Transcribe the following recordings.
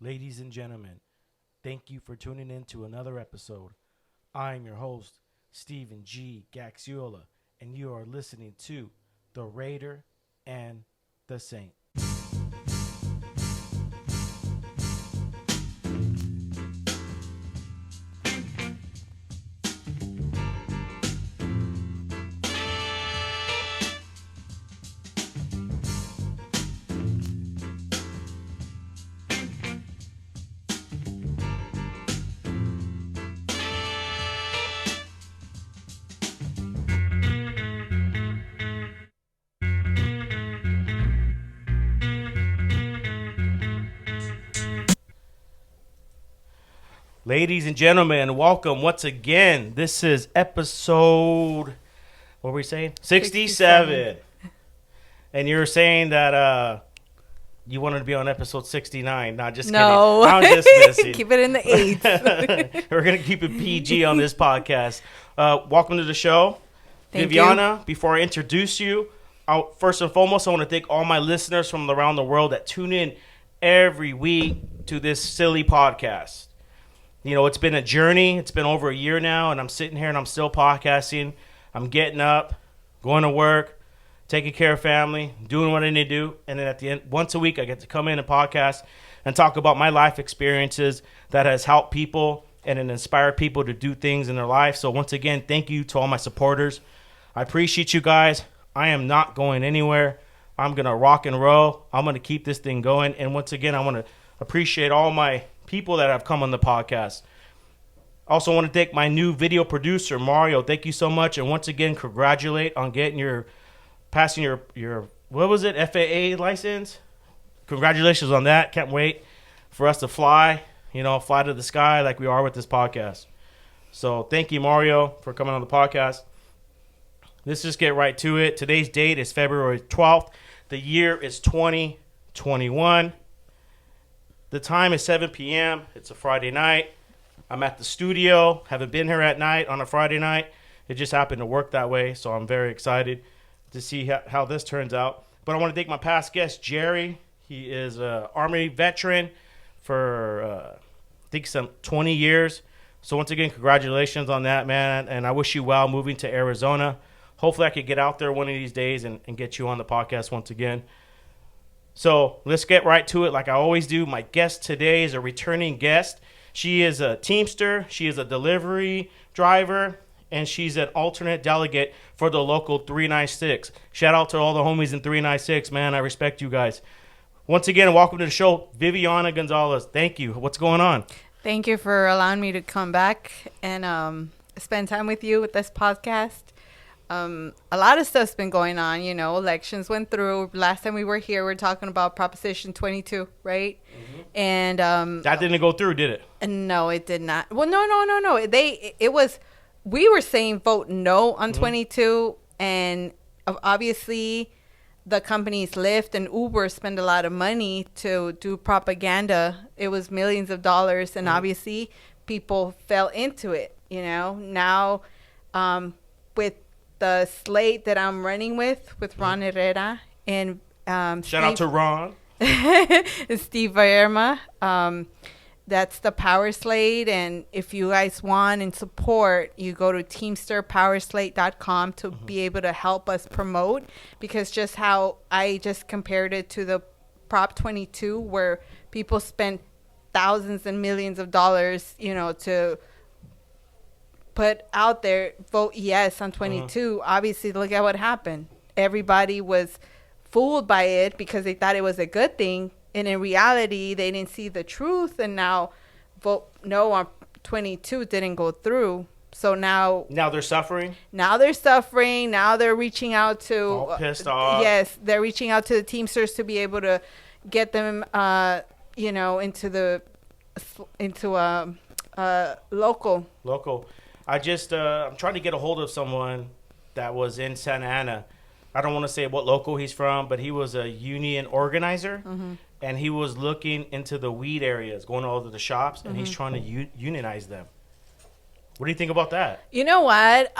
Ladies and gentlemen, thank you for tuning in to another episode. I'm your host, Stephen G. Gaxiola, and you are listening to The Raider and the Saint. Ladies and gentlemen, welcome once again. This is episode, what were we saying? 67. And you were saying that you wanted to be on episode 69. Not just no. kidding. I'm just messing. Keep it in the 8s. We're going to keep it PG on this podcast. Welcome to the show. Thank Viviana, before I introduce you, first and foremost, I want to thank all my listeners from around the world that tune in every week to this silly podcast. You know, it's been a journey. It's been over a year now, and I'm sitting here and I'm still podcasting. I'm getting up, going to work, taking care of family, doing what I need to do. And then at the end, once a week, I get to come in and podcast and talk about my life experiences that has helped people and it inspired people to do things in their life. So once again, thank you to all my supporters. I appreciate you guys. I am not going anywhere. I'm going to rock and roll. I'm going to keep this thing going. And once again, I want to appreciate all my people that have come on the podcast. Also want to thank my new video producer, Mario. Thank you so much. And once again, congratulate on passing your what was it, FAA license. Congratulations on that. Can't wait for us to fly to the sky like we are with this podcast. So thank you, Mario, for coming on the podcast. Let's just get right to it. Today's date is February 12th. The year is 2021. The time is 7 p.m. It's a Friday night. I'm at the studio. Haven't been here at night on a Friday night. It just happened to work that way, so I'm very excited to see how this turns out. But I want to thank my past guest, Jerry. He is an Army veteran for, I think, some 20 years. So once again, congratulations on that, man. And I wish you well moving to Arizona. Hopefully I could get out there one of these days and get you on the podcast once again. So let's get right to it like I always do. My guest today is a returning guest. She is a Teamster. She is a delivery driver. And she's an alternate delegate for the local 396. Shout out to all the homies in 396, man. I respect you guys. Once again, welcome to the show, Viviana Gonzalez. Thank you. What's going on? Thank you for allowing me to come back and spend time with you with this podcast. A lot of stuff's been going on, elections went through. Last time we were here, we were talking about Proposition 22, right? Mm-hmm. And that didn't go through, did it? No, it did not. Well, no. We were saying vote no on 22, and obviously the companies Lyft and Uber spend a lot of money to do propaganda. It was millions of dollars, and obviously people fell into it, Now, with the slate that I'm running with Ron Herrera and shout out to Ron. Steve Vierma. That's the power slate, and if you guys want and support, you go to teamsterpowerslate.com to be able to help us promote, because just how I just compared it to the Prop 22 where people spent thousands and millions of dollars, to put out there, vote yes on 22. Obviously, look at what happened. Everybody was fooled by it because they thought it was a good thing. And in reality, they didn't see the truth. And now vote no on 22 didn't go through. So now they're suffering. Now they're reaching out to all pissed off. Yes, they're reaching out to the Teamsters to be able to get them, into local. I just I'm trying to get a hold of someone that was in Santa Ana. I don't want to say what local he's from, but he was a union organizer, and he was looking into the weed areas, going all over the shops, and he's trying to unionize them. What do you think about that? You know what?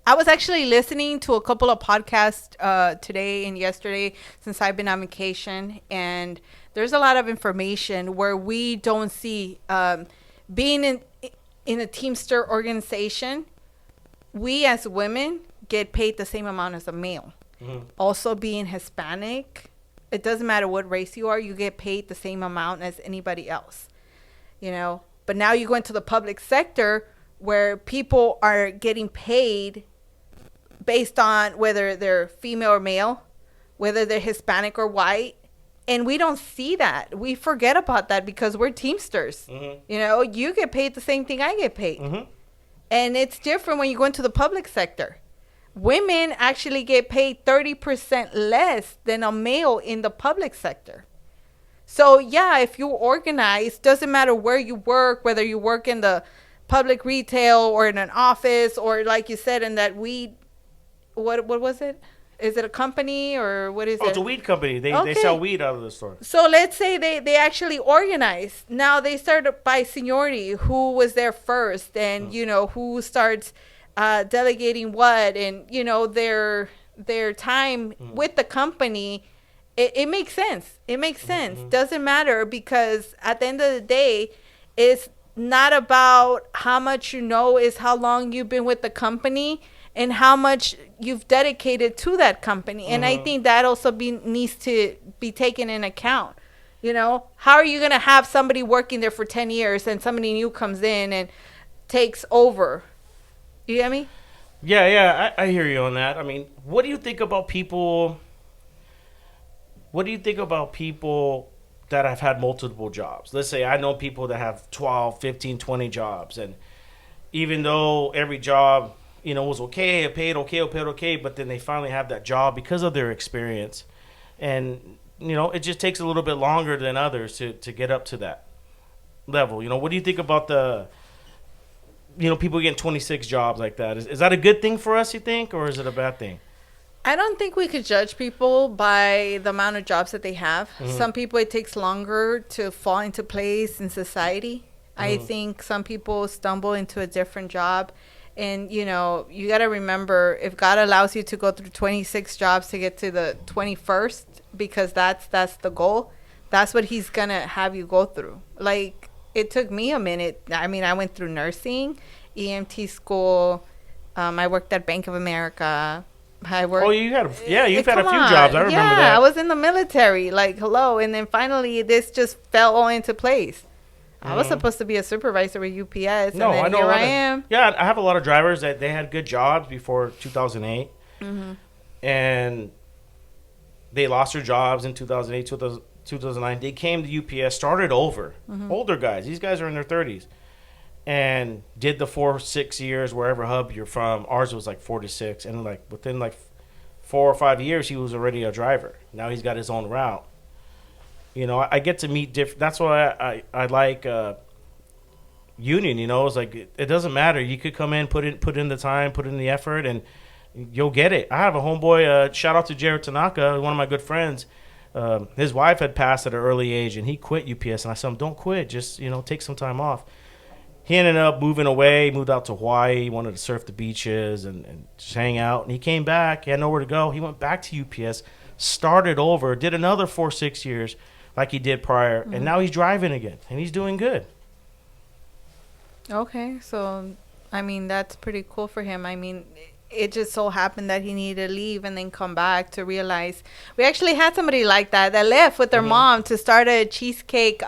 I was actually listening to a couple of podcasts today and yesterday since I've been on vacation, and there's a lot of information where we don't see being in a Teamster organization. We as women get paid the same amount as a male. Mm-hmm. Also, being Hispanic, it doesn't matter what race you are, you get paid the same amount as anybody else. You know, but now you go into the public sector where people are getting paid based on whether they're female or male, whether they're Hispanic or white. And we don't see that. We forget about that because we're Teamsters. Mm-hmm. You know, you get paid the same thing I get paid. Mm-hmm. And it's different when you go into the public sector. Women actually get paid 30% less than a male in the public sector. So, yeah, if you organize, doesn't matter where you work, whether you work in the public retail or in an office or, like you said, in that weed. What was it? Is it a company or what is it? Oh, it's a weed company. They sell weed out of the store. So let's say they actually organize. Now they start by seniority, who was there first, and you know who starts delegating what, and you know their time with the company. It makes sense. It makes sense. Doesn't matter because at the end of the day, it's not about how much you know. It's how long you've been with the company and how much you've dedicated to that company. And I think that also needs to be taken in account. You know, how are you going to have somebody working there for 10 years and somebody new comes in and takes over? You get me? Yeah, I hear you on that. I mean, what do you think about people that have had multiple jobs? Let's say I know people that have 12, 15, 20 jobs. And even though every job, you know, was okay, it paid okay, but then they finally have that job because of their experience. And, you know, it just takes a little bit longer than others to get up to that level. You know, what do you think about people getting 26 jobs like that? Is that a good thing for us, you think, or is it a bad thing? I don't think we could judge people by the amount of jobs that they have. Some people, it takes longer to fall into place in society. I think some people stumble into a different job. And, you know, you got to remember, if God allows you to go through 26 jobs to get to the 21st, because that's the goal, that's what he's going to have you go through. Like, it took me a minute. I mean, I went through nursing, EMT school. I worked at Bank of America. You've had a few jobs. I remember that. Yeah, I was in the military. Like, hello. And then finally, this just fell all into place. I was supposed to be a supervisor with UPS, no, and then I know here I am. Yeah, I have a lot of drivers that they had good jobs before 2008, and they lost their jobs in 2008, 2009. They came to UPS, started over. Older guys. These guys are in their 30s, and did the 4-6 years wherever hub you're from. Ours was like 4 to 6, and like within like 4 or 5 years, he was already a driver. Now he's got his own route. You know, I get to meet different. That's why I like union. You know, it's like it doesn't matter. You could come in, put in the time, put in the effort, and you'll get it. I have a homeboy. Shout out to Jared Tanaka, one of my good friends. His wife had passed at an early age, and he quit UPS. And I said, "Don't quit. Just take some time off." He ended up moving away, moved out to Hawaii. He wanted to surf the beaches and just hang out. And he came back. He had nowhere to go. He went back to UPS, started over, did another 4-6 years. Like he did prior, and now he's driving again, and he's doing good. Okay, so, I mean, that's pretty cool for him. I mean, it just so happened that he needed to leave and then come back to realize. We actually had somebody like that left with their mom to start a cheesecake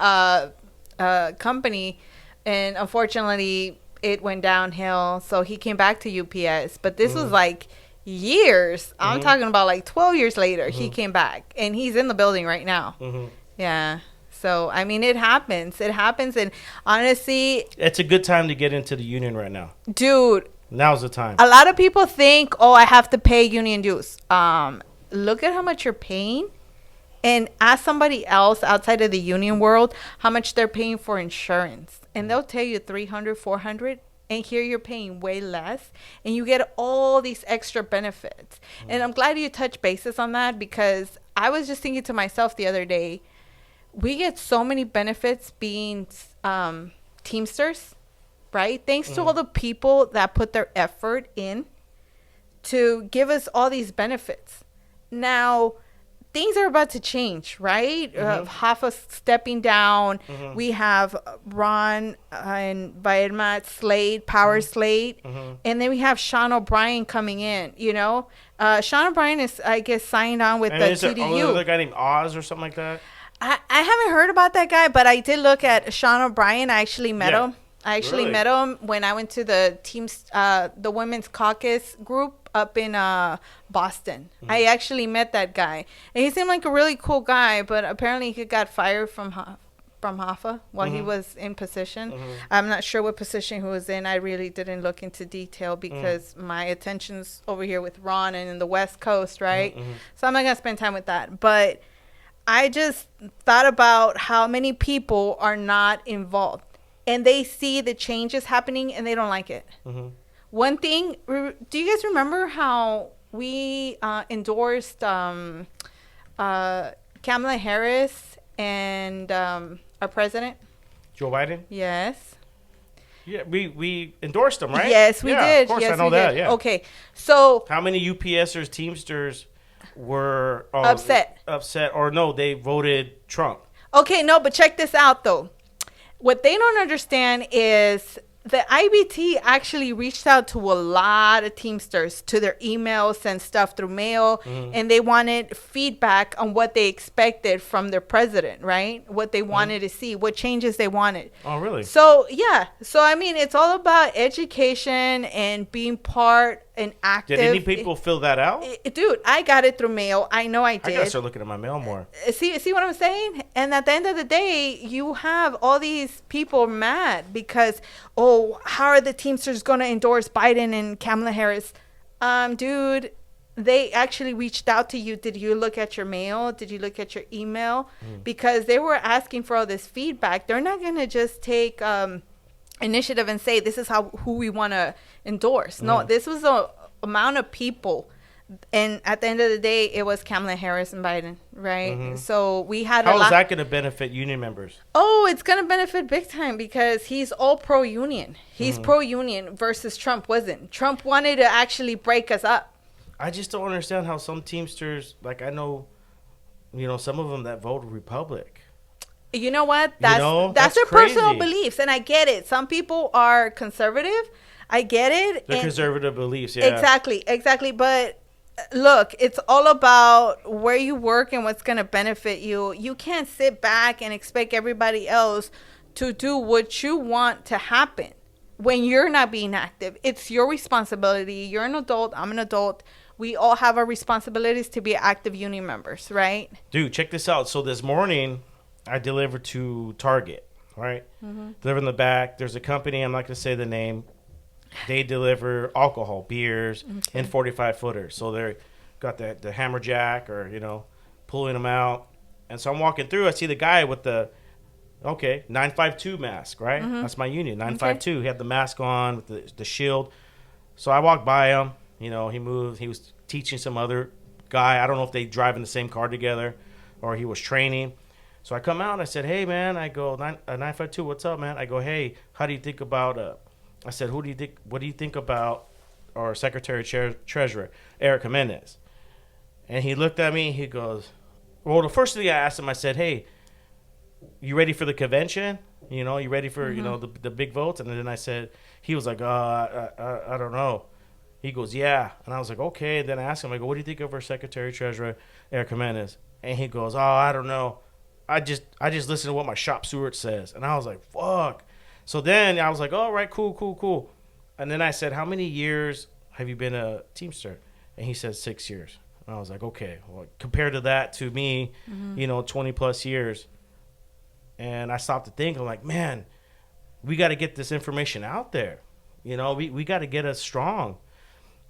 company, and unfortunately, it went downhill, so he came back to UPS. But this was like years. I'm talking about like 12 years later, he came back, and he's in the building right now. Yeah. So, I mean, it happens. It happens. And honestly, it's a good time to get into the union right now. Dude. Now's the time. A lot of people think, I have to pay union dues. Look at how much you're paying. And ask somebody else outside of the union world how much they're paying for insurance. And they'll tell you $300, $400. And here you're paying way less. And you get all these extra benefits. And I'm glad you touched bases on that, because I was just thinking to myself the other day, we get so many benefits being Teamsters, right? Thanks to all the people that put their effort in. to give us all these benefits. Now, things are about to change, right? Hoffa stepping down. We have Ron and Viviana Slade, Power Slade. And then we have Sean O'Brien coming in, you know. Sean O'Brien is, I guess, signed on with the is there TDU. another guy named Oz or something like that? I haven't heard about that guy, but I did look at Sean O'Brien. I actually met him. I actually met him when I went to the the women's caucus group up in Boston. I actually met that guy, and he seemed like a really cool guy. But apparently, he got fired from Hoffa while he was in position. I'm not sure what position he was in. I really didn't look into detail because my attention's over here with Ron and in the West Coast, right? So I'm not gonna spend time with that, but I just thought about how many people are not involved and they see the changes happening and they don't like it. One thing, do you guys remember how we endorsed Kamala Harris and our president? Joe Biden? Yes. Yeah, we endorsed him, right? Yes, we did. Of course, yes, I know that, yeah. Okay, so... How many UPSers, Teamsters were upset, or no, they voted Trump? Okay, no, but check this out, though. What they don't understand is the IBT actually reached out to a lot of Teamsters, to their emails and stuff through mail, and they wanted feedback on what they expected from their president, right? What they wanted to see, what changes they wanted. Oh, really? So, yeah. So, I mean, it's all about education and being part and active. Did any people fill that out? Dude, I got it through mail. I know I did. I gotta start looking at my mail more. See what I'm saying? And at the end of the day, you have all these people mad because, oh, how are the Teamsters going to endorse Biden and Kamala Harris? Dude, they actually reached out to you. Did you look at your mail? Did you look at your email? Because they were asking for all this feedback. They're not going to just take initiative and say, this is who we want to endorse. No, this was a amount of people. And at the end of the day, it was Kamala Harris and Biden, right? So we had How is that going to benefit union members? Oh, it's going to benefit big time because he's all pro-union. He's pro-union versus Trump wasn't. Trump wanted to actually break us up. I just don't understand how some Teamsters, like I know, some of them that vote Republic. You know what? That's their crazy. personal beliefs, and I get it. Some people are conservative. I get it. Their conservative beliefs, yeah. Exactly. But look, it's all about where you work and what's going to benefit you. You can't sit back and expect everybody else to do what you want to happen when you're not being active. It's your responsibility. You're an adult. I'm an adult. We all have our responsibilities to be active union members, right? Dude, check this out. So this morning, I delivered to Target, right? Deliver in the back. There's a company, I'm not going to say the name. They deliver alcohol, beers, in 45-footers. So they got the hammer jack or, pulling them out. And so I'm walking through. I see the guy with the, 952 mask, right? That's my union, 952. He had the mask on with the shield. So I walked by him. He moved. He was teaching some other guy. I don't know if they drive in the same car together or he was training. So I come out and I said, hey, man, I go, 952, what's up, man? I go, hey, how do you think about, I said, what do you think about our Secretary Treasurer, Eric Jimenez? And he looked at me, he goes, well, the first thing I asked him, I said, hey, you ready for the convention? You ready for, the big votes? And then I said, he was like, I don't know. He goes, yeah. And I was like, okay. And then I asked him, I go, what do you think of our Secretary Treasurer, Eric Jimenez? And he goes, oh, I don't know. I just listen to what my shop steward says. And I was like, fuck. So then I was like, all right, cool. And then I said, how many years have you been a Teamster? And he said 6 years. And I was like, okay. Well, compared to that to me, 20 plus years. And I stopped to think, I'm like, man, we got to get this information out there. We got to get us strong.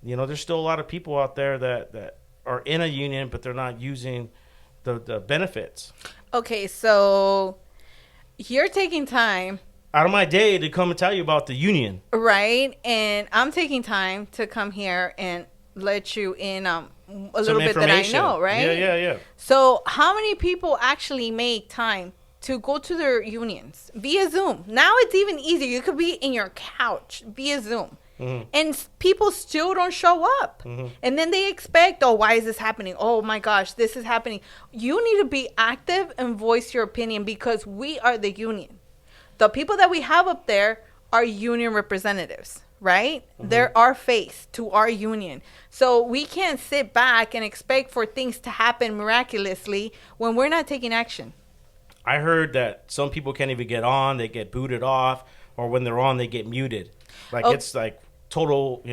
There's still a lot of people out there that are in a union, but they're not using the benefits. Okay, so you're taking time out of my day to come and tell you about the union. Right, and I'm taking time to come here and let you in a little bit that I know, right? Yeah. So how many people actually make time to go to their unions via Zoom? Now it's even easier. You could be in your couch via Zoom. And people still don't show up. And then they expect, oh, why is this happening? Oh my gosh, this is happening. You need to be active and voice your opinion, because we are the union. The people that we have up there are union representatives, right? They're our face to our union. So we can't sit back and expect for things to happen miraculously when we're not taking action. I heard that some people can't even get on. They get booted off, or when they're on, they get muted. Like, it's like total,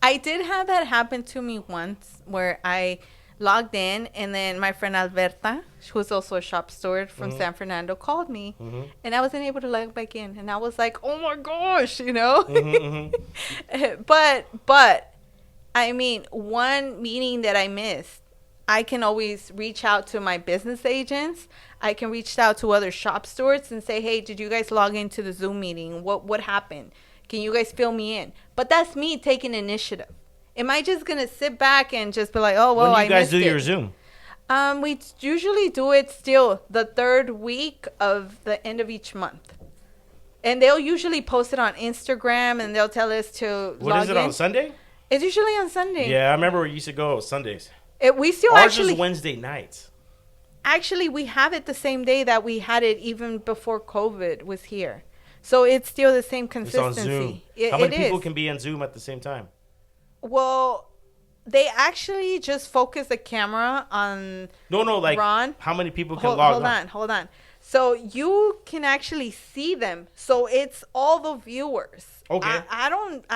I did have that happen to me once, where I logged in, and then my friend Alberta, who's also a shop steward from San Fernando, called me, and I wasn't able to log back in. And I was like, oh my gosh, But, I mean, one meeting that I missed, I can always reach out to my business agents. I can reach out to other shop stewards and say, hey, did you guys log into the Zoom meeting? What happened? Can you guys fill me in? But that's me taking initiative. Am I just going to sit back and just be like, oh, well, I missed it? When do you guys do your Zoom? We usually do it still the third week of the end of each month. And they'll usually post it on Instagram, and they'll tell us to log in. What is it, on Sunday? It's usually on Sunday. Yeah, I remember we used to go Sundays. We still Ours actually... is Wednesday nights. Actually, we have it the same day that we had it even before COVID was here. So it's still the same consistency. It's on Zoom. How many people can be on Zoom at the same time? Well, they actually just focus the camera on like Ron. How many people can log on? Hold on. So you can actually see them. So it's all the viewers. Okay. I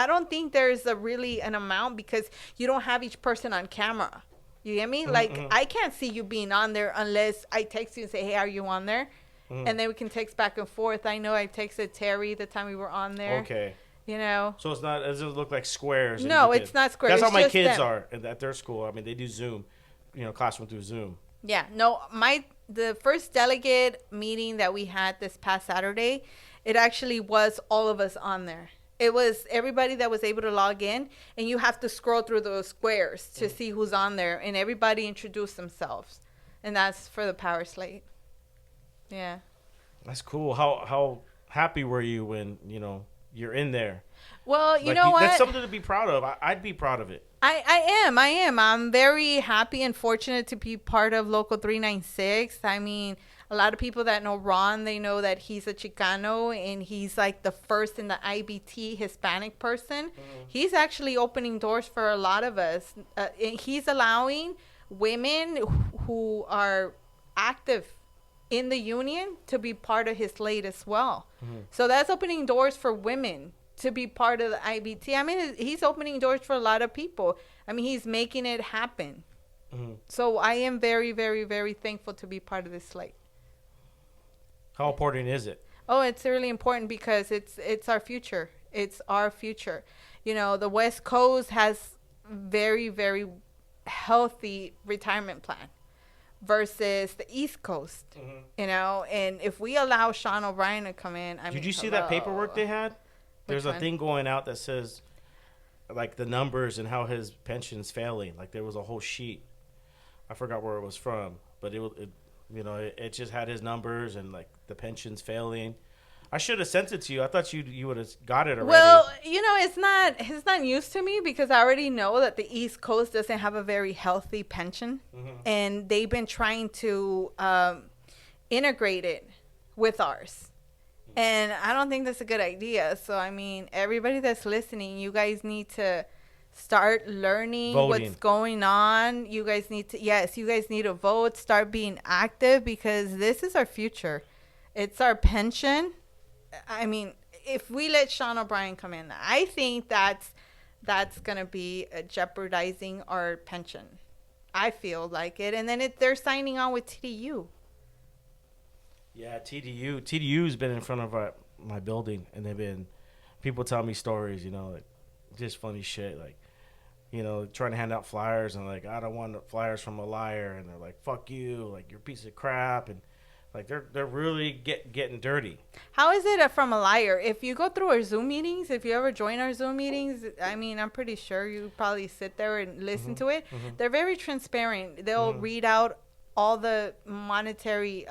don't think there's really an amount, because you don't have each person on camera. You get me? Like, I can't see you being on there unless I text you and say, hey, are you on there? And then we can text back and forth. I know I texted Terry the time we were on there. Okay. So it's not, it doesn't look like squares. No, it's not squares. That's how my kids them. are at their school. I mean, they do Zoom, classroom through Zoom. Yeah. No, the first delegate meeting that we had this past Saturday, it actually was all of us on there. It was everybody that was able to log in, and you have to scroll through those squares to see who's on there, and everybody introduced themselves. And that's for the power slate. Yeah. That's cool. How happy were you when, you're in there? Well, you know what? That's something to be proud of. I'd be proud of it. I am. I'm very happy and fortunate to be part of Local 396. I mean, a lot of people that know Ron, they know that he's a Chicano, and he's like the first in the IBT Hispanic person. He's actually opening doors for a lot of us. He's allowing women who are active in the union to be part of his slate as well. So that's opening doors for women to be part of the IBT. I mean, he's opening doors for a lot of people. I mean, he's making it happen. So I am very, very, very thankful to be part of this slate. How important is it? Oh, it's really important, because it's our future. It's our future. The West Coast has very, very healthy retirement plan versus the East Coast, and if we allow Sean O'Brien to come in, did you see that paperwork they had? There's a thing going out that says, like, the numbers and how his pension's failing. Like, there was a whole sheet. I forgot where it was from, but it just had his numbers and, like, the pension's failing. I should have sent it to you. I thought you would have got it already. Well, it's not news to me, because I already know that the East Coast doesn't have a very healthy pension, and they've been trying to integrate it with ours. And I don't think that's a good idea. So, I mean, everybody that's listening, you guys need to start learning what's going on. You guys need to vote, start being active, because this is our future. It's our pension. I mean, if we let Sean O'Brien come in, I think that's going to be jeopardizing our pension. I feel like it. And then they're signing on with TDU. Yeah, TDU's been in front of my building, and people tell me stories, like, just funny shit, like, trying to hand out flyers, and like, I don't want flyers from a liar, and they're like, fuck you, like, you're a piece of crap, and like, they're really getting dirty. How is it from a liar? If you go through our Zoom meetings, if you ever join our Zoom meetings, I mean, I'm pretty sure you probably sit there and listen to it. They're very transparent. They'll read out all the monetary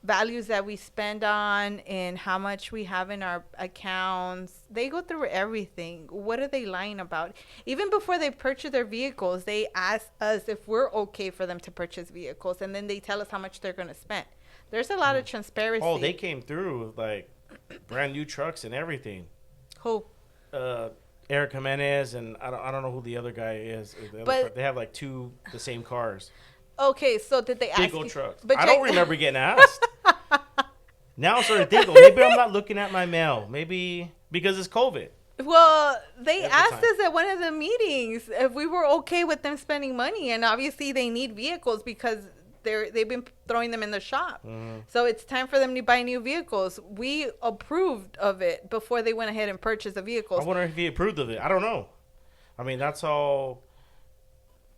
values that we spend on and how much we have in our accounts. They go through everything. What are they lying about? Even before they purchase their vehicles, they ask us if we're okay for them to purchase vehicles, and then they tell us how much they're going to spend. There's a lot of transparency. Oh, they came through with like brand new trucks and everything. Who? Eric Jimenez and I don't know who the other guy is. They have like the same cars. Okay, so did they ask Big you? old trucks. But I don't remember getting asked. Now I'm starting to think, maybe I'm not looking at my mail. Maybe because it's COVID. Well, they At the asked time. us at one of the meetings if we were okay with them spending money, and obviously they need vehicles because they've been throwing them in the shop. Mm-hmm. So it's time for them to buy new vehicles. We approved of it before they went ahead and purchased the vehicles. I wonder if he approved of it. I don't know. I mean, that's all.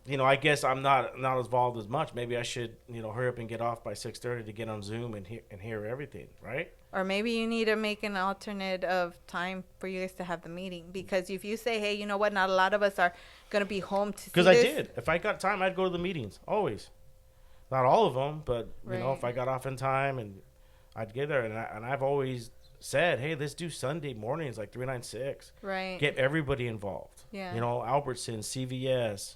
I guess I'm not involved as much. Maybe I should, hurry up and get off by 6:30 to get on Zoom and hear everything, right? Or maybe you need to make an alternate of time for you guys to have the meeting. Because if you say, hey, you know what, not a lot of us are going to be home to see this. Because I did. If I got time, I'd go to the meetings, always. Not all of them, but, Right. If I got off in time, and I'd get there. And I've always said, hey, let's do Sunday mornings, like 396. Right. Get everybody involved. Yeah. Albertson, CVS,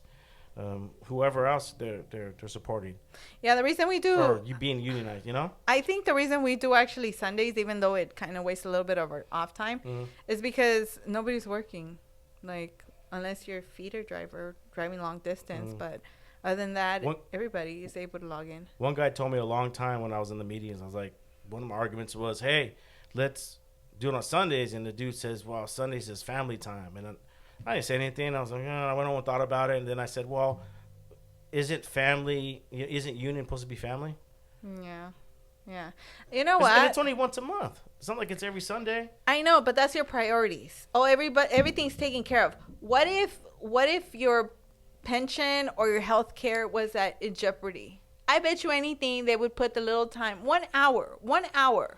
whoever else they're supporting. Yeah, the reason we do... Or you being unionized, I think the reason we do actually Sundays, even though it kind of wastes a little bit of our off time, is because nobody's working. Like, unless you're a feeder driver driving long distance. But other than that, everybody is able to log in. One guy told me a long time when I was in the meetings, I was like, one of my arguments was, hey, let's do it on Sundays. And the dude says, well, Sundays is family time. And I didn't say anything. I was like, I went on and thought about it. And then I said, well, isn't union supposed to be family? Yeah. Yeah. You know what? And it's only once a month. It's not like it's every Sunday. I know, but that's your priorities. Oh, everything's taken care of. What if your pension or your health care was in jeopardy? I bet you anything they would put the little time, 1 hour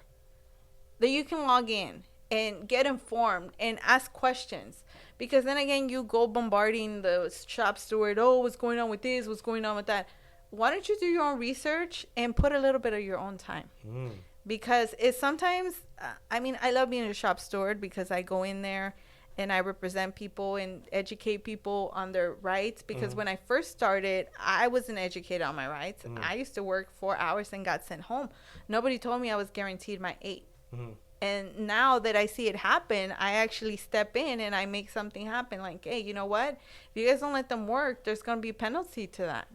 that you can log in and get informed and ask questions. Because then again, you go bombarding the shop steward. Oh, what's going on with this? What's going on with that? Why don't you do your own research and put a little bit of your own time? Because it's sometimes, I love being a shop steward because I go in there and I represent people and educate people on their rights. Because when I first started, I wasn't educated on my rights. I used to work 4 hours and got sent home. Nobody told me I was guaranteed my 8. And now that I see it happen, I actually step in and I make something happen. Like, hey, you know what? If you guys don't let them work, there's going to be a penalty to that.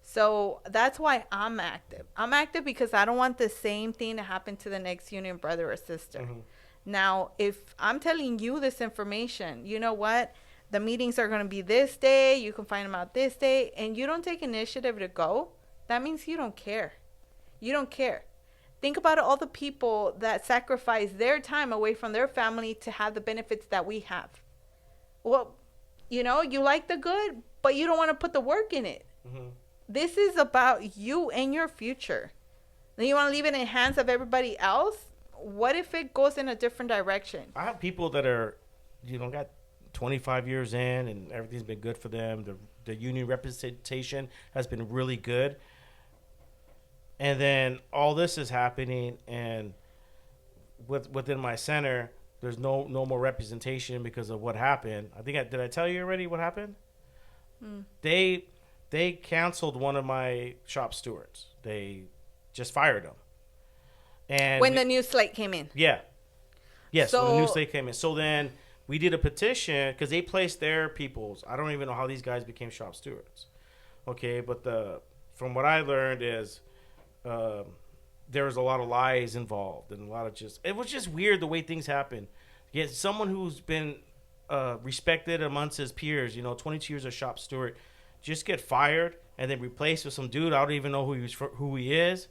So that's why I'm active. I'm active because I don't want the same thing to happen to the next union brother or sister. Now, if I'm telling you this information, you know what? The meetings are going to be this day. You can find them out this day. And you don't take initiative to go. That means you don't care. You don't care. Think about all the people that sacrifice their time away from their family to have the benefits that we have. Well, you like the good, but you don't want to put the work in it. This is about you and your future. Then you want to leave it in the hands of everybody else? What if it goes in a different direction? I have people that are, got 25 years in and everything's been good for them. The union representation has been really good. And then all this is happening, and within my center, there's no more representation because of what happened. Did I tell you already what happened? They canceled one of my shop stewards. They just fired him. And when the new slate came in. Yeah. Yes, So, when the new slate came in. So then we did a petition because they placed their peoples. I don't even know how these guys became shop stewards. Okay, but from what I learned is there was a lot of lies involved and it was just weird the way things happen. Yet someone who's been respected amongst his peers, 22 years as shop steward, just get fired and then replaced with some dude I don't even know who he is.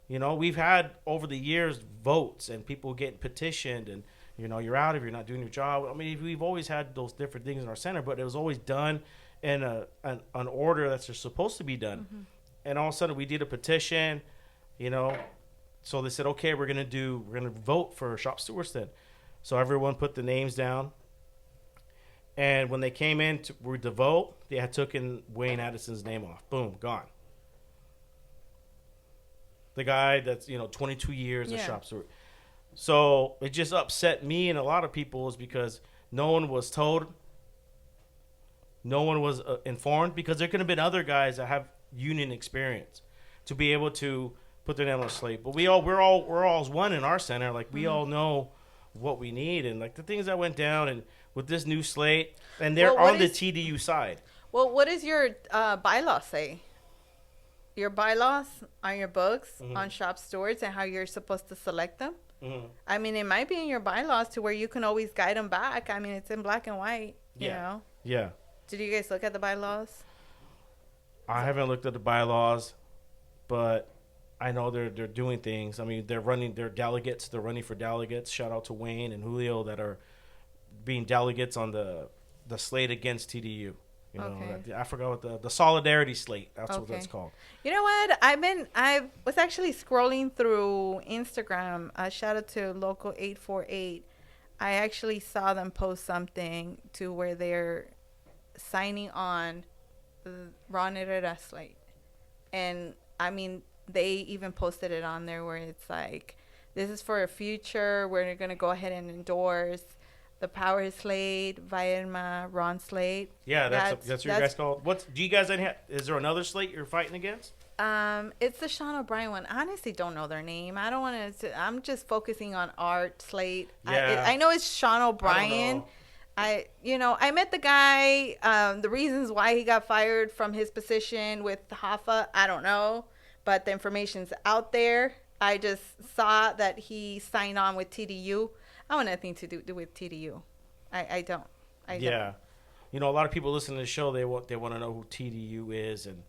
We've had over the years votes and people getting petitioned and you're out if you're not doing your job. I mean, we've always had those different things in our center, but it was always done in an order that's just supposed to be done. And all of a sudden we did a petition, so they said, okay, we're gonna vote for shop stewards then. So everyone put the names down. And when they came in to vote, they had taken Wayne Addison's name off. Boom, gone. the guy that's 22 years a Yeah. shop steward. So it just upset me and a lot of people is because no one was told, no one was informed, because there could have been other guys that have union experience to be able to put their name on a slate. But we're all one in our center. Like we all know what we need and like the things that went down and with this new slate, and they're Well, on the TDU side. Well, what does your bylaw say? Your bylaws on your books on shop stewards and how you're supposed to select them? I mean, it might be in your bylaws to where you can always guide them back. I mean, it's in black and white, you know? Yeah. Did you guys look at the bylaws? I haven't looked at the bylaws, but I know they're doing things. I mean, they're delegates. They're running for delegates. Shout out to Wayne and Julio that are being delegates on the slate against TDU. You know, I forgot what the solidarity slate. That's what that's called. You know what? I was actually scrolling through Instagram. Shout out to Local 848. I actually saw them post something to where they're signing on the Ron Herrera slate, and I mean they even posted it on there where it's like, this is for a future. We're gonna go ahead and endorse the Power Slate, Viviana Ron Slate. Yeah, that's what you guys call. Do you guys is there another slate you're fighting against? It's the Sean O'Brien one. I honestly don't know their name. I don't want to. I'm just focusing on Art Slate. Yeah. I know it's Sean O'Brien. I met the guy. The reasons why he got fired from his position with Hoffa, I don't know, but the information's out there. I just saw that he signed on with TDU. I want nothing to do with TDU. I don't. Yeah. A lot of people listen to the show. They want to know who TDU is, and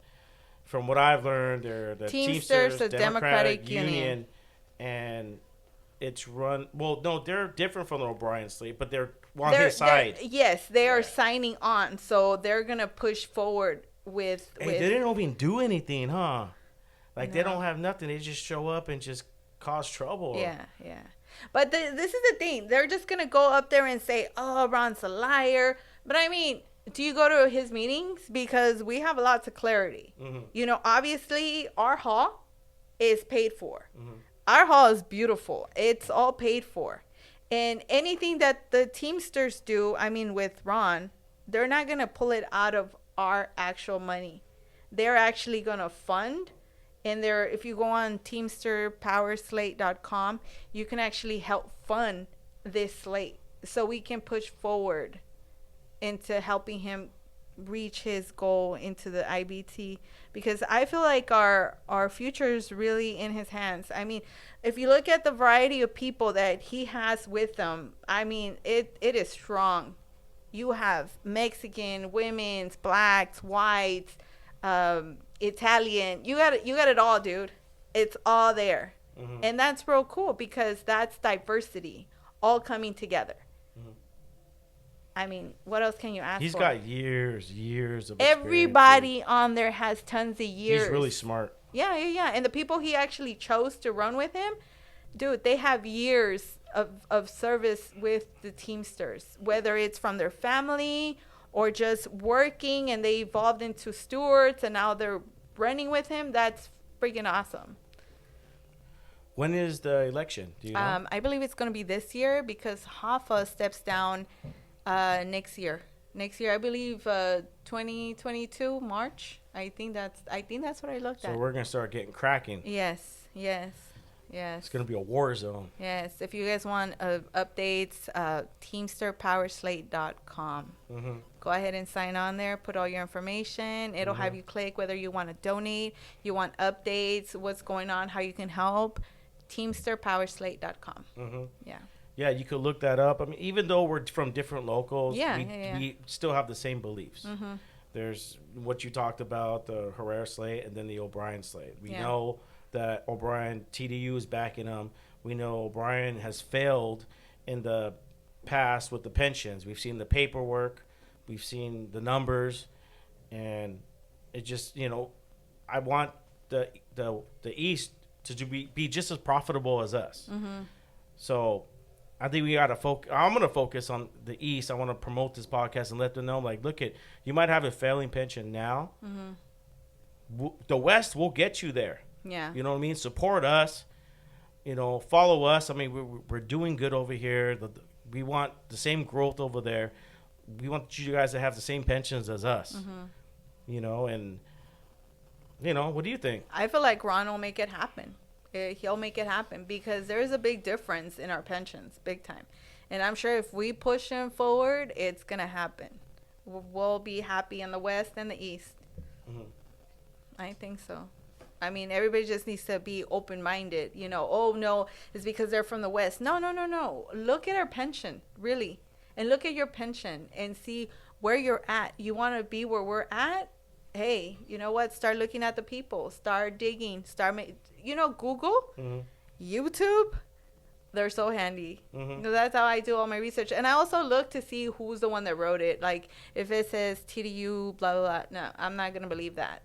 from what I've learned, they're the Teamsters, the Democratic Union, and it's run. Well, no, they're different from the O'Brien slate, but they're on his side. Yes, they are signing on, so they're gonna push forward with. Hey, they didn't even do anything, huh? Like they don't have nothing. They just show up and just cause trouble. Yeah. But this is the thing. They're just going to go up there and say, oh, Ron's a liar. But I mean, do you go to his meetings? Because we have lots of clarity. Obviously, our hall is paid for. Our hall is beautiful. It's all paid for. And anything that the Teamsters do, I mean, with Ron, they're not going to pull it out of our actual money. They're actually going to fund. And if you go on teamsterpowerslate.com, you can actually help fund this slate so we can push forward into helping him reach his goal into the IBT, because I feel like our future is really in his hands. I mean, if you look at the variety of people that he has with him, I mean, it is strong. You have Mexican, women's, blacks, whites, Italian. You got it all, dude. It's all there. And that's real cool because that's diversity all coming together. I mean, what else can you ask He's for? got years of Everybody on there has tons of years. He's really smart. Yeah. And the people he actually chose to run with him, dude, they have years of service with the Teamsters, whether it's from their family or just working and they evolved into stewards and now they're running with him. That's freaking awesome. When is the election? Do you know? I believe it's going to be this year because Hoffa steps down next year. Next year, I believe 2022 March. I think that's what I looked at. So we're going to start getting cracking. Yes. It's going to be a war zone. Yes. If you guys want updates, teamsterpowerslate.com. Go ahead and sign on there. Put all your information. It'll have you click whether you want to donate, you want updates, what's going on, how you can help. Teamsterpowerslate.com. Yeah, you could look that up. I mean, even though we're from different locals, we still have the same beliefs. There's what you talked about, the Herrera slate and then the O'Brien slate. We know that O'Brien, TDU is backing him. We know O'Brien has failed in the past with the pensions. We've seen the paperwork. We've seen the numbers. And it just, I want the East to be just as profitable as us. So I think we got to focus. I'm going to focus on the East. I want to promote this podcast and let them know, like, look, you might have a failing pension now. The West will get you there. Yeah. You know what I mean? Support us. Follow us. I mean, we're doing good over here. We want the same growth over there. We want you guys to have the same pensions as us. And what do you think? I feel like Ron will make it happen. He'll make it happen because there's a big difference in our pensions, big time. And I'm sure if we push him forward, it's going to happen. We'll be happy in the West and the East. I think so. I mean, everybody just needs to be open-minded. Oh, no, it's because they're from the West. No. Look at our pension, really. And look at your pension and see where you're at. You want to be where we're at? Hey, you know what? Start looking at the people. Start digging. Google, YouTube. They're so handy. That's how I do all my research. And I also look to see who's the one that wrote it. Like, if it says TDU, blah, blah, blah. No, I'm not going to believe that,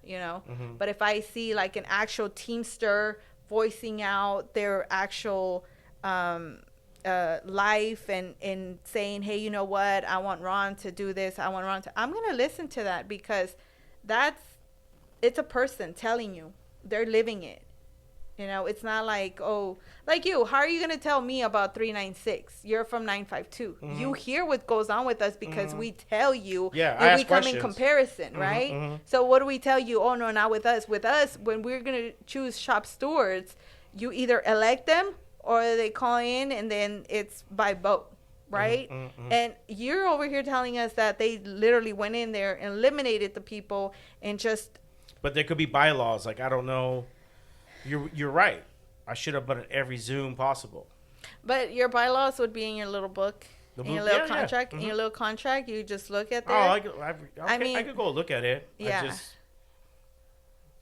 But if I see, like, an actual Teamster voicing out their actual life and saying, hey, you know what? I want Ron to do this. I'm going to listen to that because it's a person telling you. They're living it. It's not like, like you. How are you going to tell me about 396? You're from 952. You hear what goes on with us because we tell you. Yeah, and we come in comparison, right? So what do we tell you? Oh, no, not with us. With us, when we're going to choose shop stewards, you either elect them or they call in and then it's by vote, right? And you're over here telling us that they literally went in there and eliminated the people and just. But there could be bylaws. Like, I don't know. You're right. I should have done every Zoom possible. But your bylaws would be in your little book, in your little contract. In your little contract, you just look at that. I mean, I could go look at it. Yeah.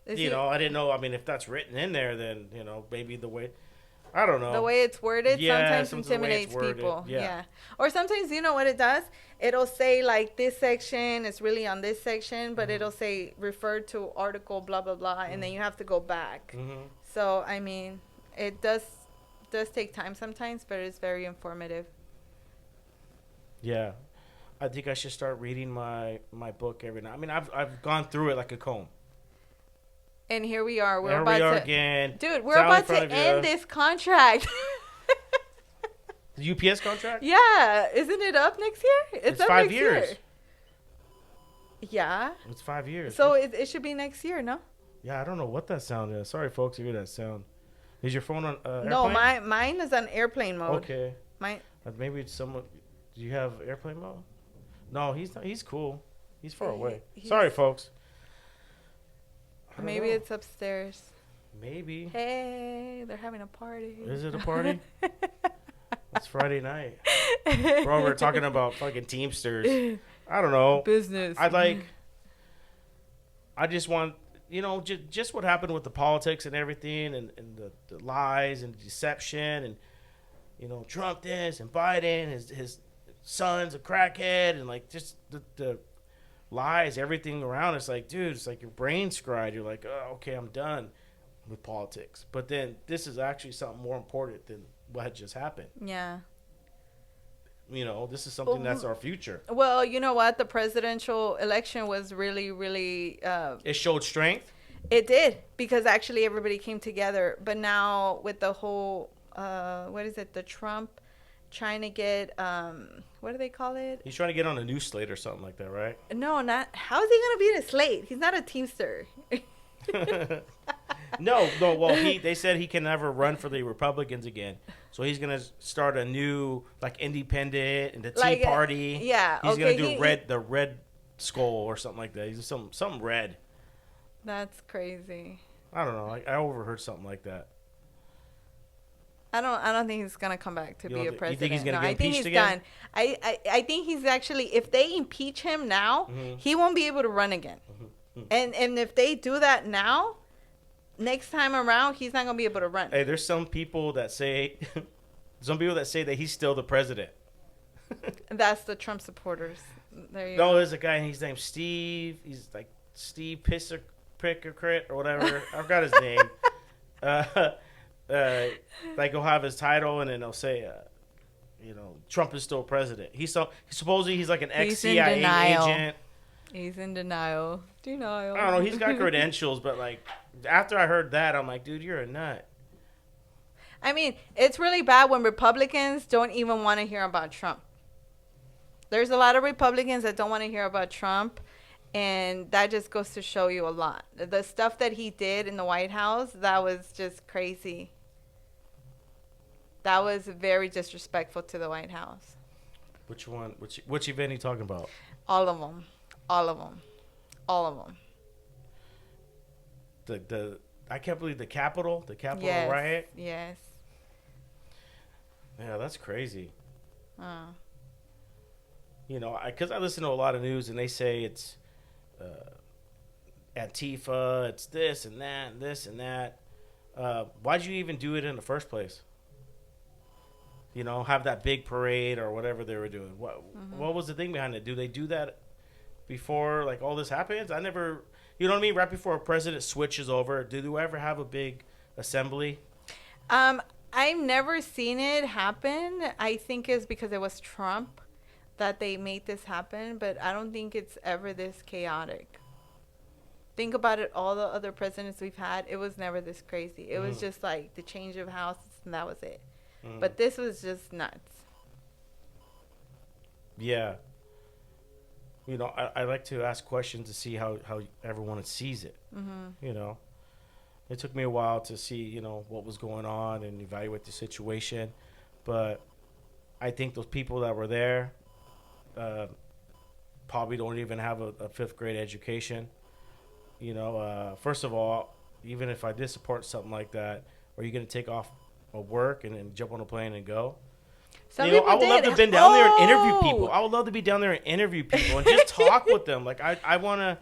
I didn't know. I mean, if that's written in there, then maybe the way. I don't know. The way it's worded sometimes intimidates people. Yeah. Or sometimes, you know what it does? It'll say, like, this section is really on this section, but it'll say refer to article, blah, blah, blah, and then you have to go back. So, I mean, it does take time sometimes, but it's very informative. Yeah. I think I should start reading my book every night. I mean, I've gone through it like a comb. And here we are. We're about to again. Dude, we're about to end this contract. The UPS contract? Yeah. Isn't it up next year? It's 5 years. Yeah. It's 5 years. So it should be next year, no? Yeah, I don't know what that sound is. Sorry, folks, you hear that sound. Is your phone on airplane? No, mine is on airplane mode. Okay. Mine. Maybe it's someone. Do you have airplane mode? No, he's not. He's cool. He's far away. Sorry, folks. Maybe it's upstairs. Maybe. Hey, they're having a party. Is it a party? It's Friday night. Bro, we're talking about fucking Teamsters. I don't know. Business. I just want, just what happened with the politics and everything and the lies and deception and, Trump this and Biden, his son's a crackhead and, like, just the lies, everything around. It's like, dude, it's like your brain's fried. You're like, oh, okay, I'm done with politics. But then this is actually something more important than what had just happened. Yeah. This is something that's our future. Well, you know what? The presidential election was really, really... it showed strength? It did, because actually everybody came together. But now with the whole, what is it, the Trump trying to get, what do they call it? He's trying to get on a new slate or something like that, right? No, not... How is he going to be in a slate? He's not a Teamster. No. Well, they said he can never run for the Republicans again. So he's gonna start a new, like, independent and the Tea Party. Yeah, he's gonna do the Red Skull or something like that. He's something red. That's crazy. I don't know. I overheard something like that. I don't think he's gonna come back to be a president. You think he's gonna get impeached again? I think he's done. I think he's actually, if they impeach him now, he won't be able to run again. And if they do that now, next time around, he's not gonna be able to run. Hey, there's some people that say that he's still the president. That's the Trump supporters. There you go. No, there's a guy. His name's Steve. He's like Steve Picker or whatever. I forgot his name. Like, he'll have his title, and then they'll say, Trump is still president. Supposedly he's like an ex-CIA agent. He's in denial. I don't know. He's got credentials, but, like, after I heard that, I'm like, dude, you're a nut. I mean, it's really bad when Republicans don't even want to hear about Trump. There's a lot of Republicans that don't want to hear about Trump, and that just goes to show you a lot. The stuff that he did in the White House, that was just crazy. That was very disrespectful to the White House. Which one? Which event are you talking about? All of them. All of them. All of them. The I can't believe the Capitol Yes. riot. Yes. Yeah, that's crazy. Oh. You know, because I listen to a lot of news and they say it's Antifa, it's this and that, and this and that. Why'd you even do it in the first place? You know, have that big parade or whatever they were doing. What was the thing behind it? Do they do that before like all this happens? I never, you know what I mean? Right before a president switches over, do you ever have a big assembly? I've never seen it happen. I think it's because it was Trump that they made this happen, but I don't think it's ever this chaotic. Think about it, all the other presidents we've had, it was never this crazy. It was just like the change of houses and that was it. But this was just nuts. Yeah. You know, I like to ask questions to see how everyone sees it. You know, it took me a while to see, you know, what was going on and evaluate the situation. But I think those people that were there probably don't even have a fifth grade education. You know, first of all, even if I did support something like that, are you going to take off of work and jump on a plane and go? Some you know, people I would love to have been down there and interview people. I would love to be down there and interview people and just talk with them. Like I wanna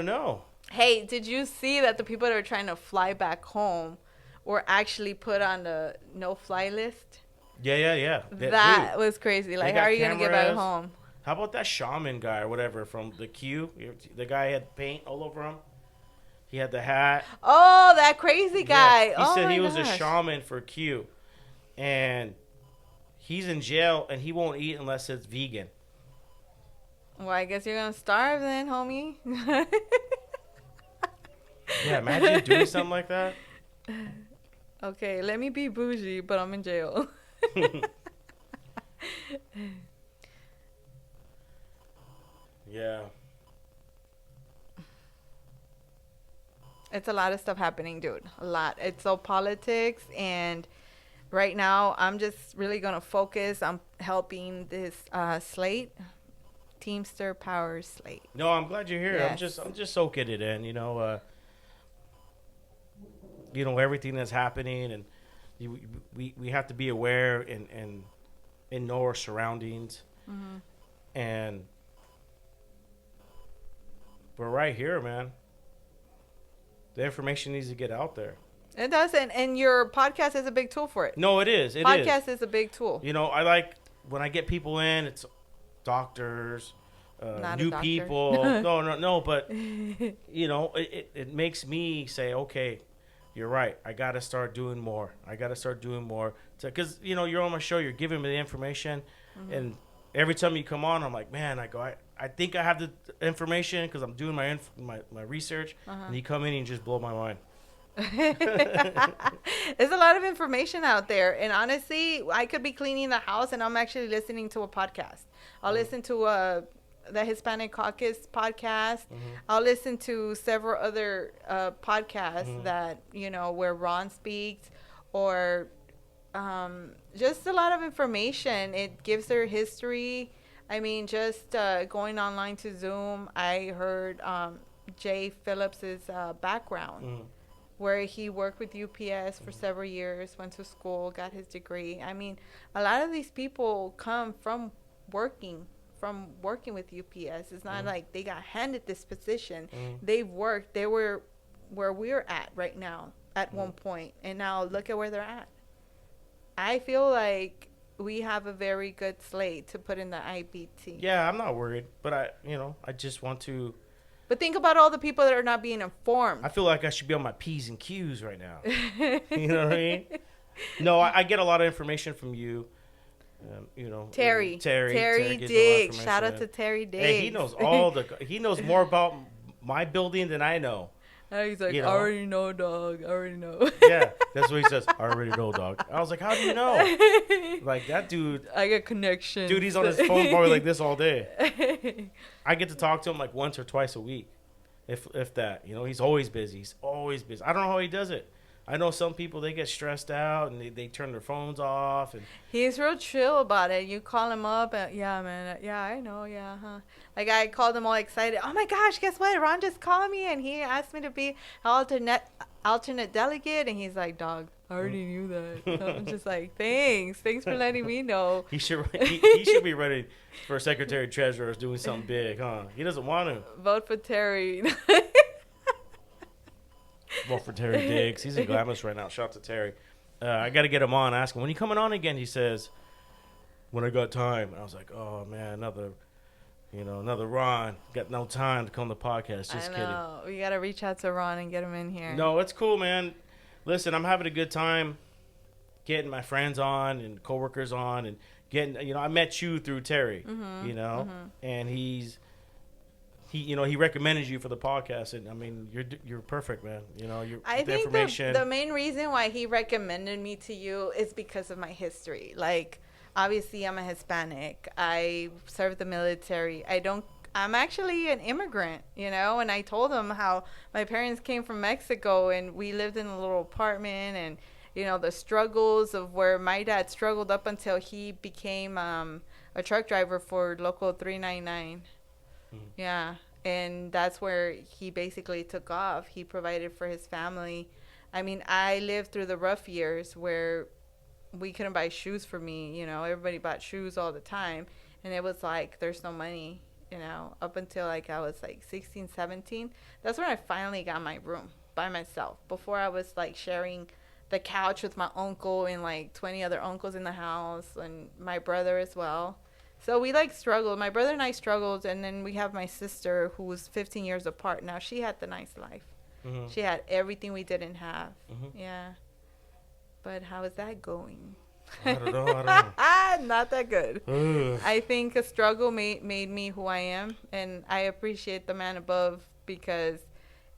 know. Hey, did you see that the people that are trying to fly back home were actually put on the no-fly list? Yeah. That was crazy. Like, how are you going to get back home? How about that shaman guy or whatever from the Q? The guy had paint all over him. He had the hat. Oh, that crazy guy. Yeah. He said he was a shaman for Q. And he's in jail and he won't eat unless it's vegan. Well, I guess you're going to starve then, homie. Yeah, imagine doing something like that. Okay, let me be bougie, but I'm in jail. Yeah. It's a lot of stuff happening, dude. A lot. It's all politics, and right now I'm just really going to focus on helping this slate, Teamster Power Slate. No, I'm glad you're here. Yes. I'm just soaking it in, you know, everything that's happening, and we have to be aware and know our surroundings. And we're right here, man. The information needs to get out there. It does, and your podcast is a big tool for it. No, it is. Podcast is a big tool. You know, I like when I get people in, it's doctors, new people. No, but, you know, it makes me say, okay, you're right. I got to start doing more. Because, you know, you're on my show. You're giving me the information. And every time you come on, I'm like, man, I think I have the information because I'm doing my research. And you come in and you just blow my mind. There's a lot of information out there. And honestly, I could be cleaning the house and I'm actually listening to a podcast. I'll listen to the Hispanic Caucus podcast. I'll listen to several other podcasts that, you know, where Ron speaks, or just a lot of information. It gives their history. I mean, just going online to Zoom, I heard Jay Phillips's background, where he worked with UPS for several years, went to school, got his degree. I mean, a lot of these people come from working with UPS. It's not like they got handed this position. They've worked. They were where we're at right now at one point, and now look at where they're at. I feel like we have a very good slate to put in the IBT. Yeah, I'm not worried, but I just want to. But think about all the people that are not being informed. I feel like I should be on my P's and Q's right now. You know what I mean? No, I get a lot of information from you. You know, Terry Diggs. Shout out to Terry Diggs. Hey, he knows more about my building than I know. And he's like, You I know? already know, dog. I already know. Yeah, that's what he says. I already know, dog. I was like, how do you know? Like, that dude, I got connections. dude, he's on his phone probably like this all day. I get to talk to him like once or twice a week, if that. You know, he's always busy. He's always busy. I don't know how he does it. I know some people, they get stressed out and they turn their phones off. And He's real chill about it. You call him up, and yeah, man, yeah, I know, yeah, huh. Like I called him all excited. Oh my gosh, guess what? Ron just called me, and he asked me to be alternate delegate, and he's like, dog, I already knew that. So I'm just like, thanks for letting me know. he should be ready for secretary treasurer doing something big, huh? He doesn't want to. Vote for Terry. Vote for Terry Diggs. He's in Glamis right now. Shout out to Terry. I got to get him on. Ask him, when you coming on again? He says, when I got time. And I was like, oh, man, another Ron. Got no time to come on the podcast. Just I know. kidding. We got to reach out to Ron and get him in here. No, it's cool, man. Listen, I'm having a good time getting my friends on and coworkers on and getting, I met you through Terry, and he recommended you for the podcast, and I mean, you're perfect, man. I think the main reason why he recommended me to you is because of my history. Like, obviously, I'm a Hispanic. I served the military. I'm actually an immigrant, and I told him how my parents came from Mexico and we lived in a little apartment, and the struggles of where my dad struggled up until he became a truck driver for Local 399. Yeah, and that's where he basically took off. He provided for his family. I mean, I lived through the rough years where we couldn't buy shoes for me. Everybody bought shoes all the time, and it was like there's no money. Up until like I was like 16, 17. That's when I finally got my room by myself. Before I was like sharing the couch with my uncle and like 20 other uncles in the house and my brother as well. So we like struggled. My brother and I struggled, and then we have my sister who was 15 years apart. Now she had the nice life. Mm-hmm. She had everything we didn't have. Mm-hmm. Yeah. But how is that going? I don't know. Not that good. I think a struggle made me who I am, and I appreciate the man above because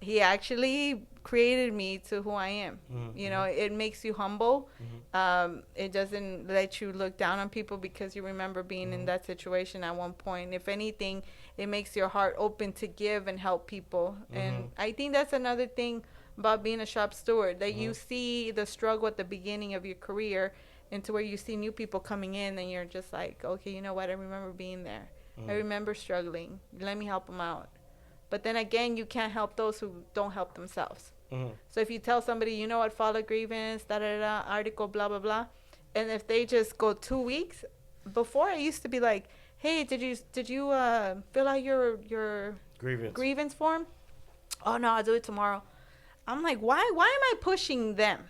he actually created me to who I am. Mm-hmm. It makes you humble. Mm-hmm. It doesn't let you look down on people because you remember being in that situation at one point. If anything, it makes your heart open to give and help people. Mm-hmm. And I think that's another thing about being a shop steward, that you see the struggle at the beginning of your career into where you see new people coming in and you're just like, okay, you know what? I remember being there. I remember struggling. Let me help them out. But then again, you can't help those who don't help themselves. So if you tell somebody, you know what, file a grievance, article, blah, blah, blah. And if they just go 2 weeks, before I used to be like, hey, did you fill out your grievance form? Oh, no, I'll do it tomorrow. I'm like, why am I pushing them?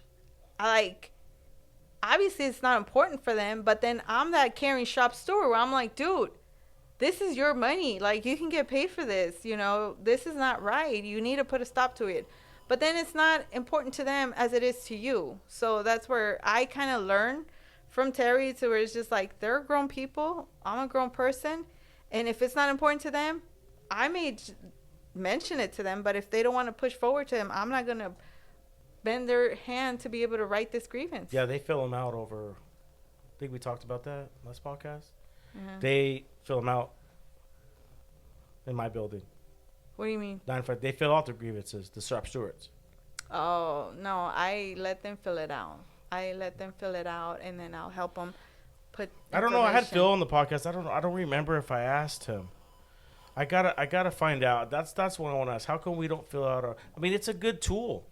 Obviously it's not important for them, but then I'm that caring shop steward where I'm like, dude, this is your money. Like, you can get paid for this. This is not right. You need to put a stop to it. But then it's not important to them as it is to you. So that's where I kind of learn from Terry, to where it's just like, they're grown people. I'm a grown person. And if it's not important to them, I may mention it to them. But if they don't want to push forward to them, I'm not going to bend their hand to be able to write this grievance. Yeah, they fill them out over, I think we talked about that last podcast. Mm-hmm. They fill them out in my building. What do you mean? They fill out the grievances, the shop stewards. Oh, no, I let them fill it out. And then I'll help them put I don't know. I had Phil on the podcast. I don't remember if I asked him. I gotta find out. That's what I want to ask. How come we don't fill out I mean, it's a good tool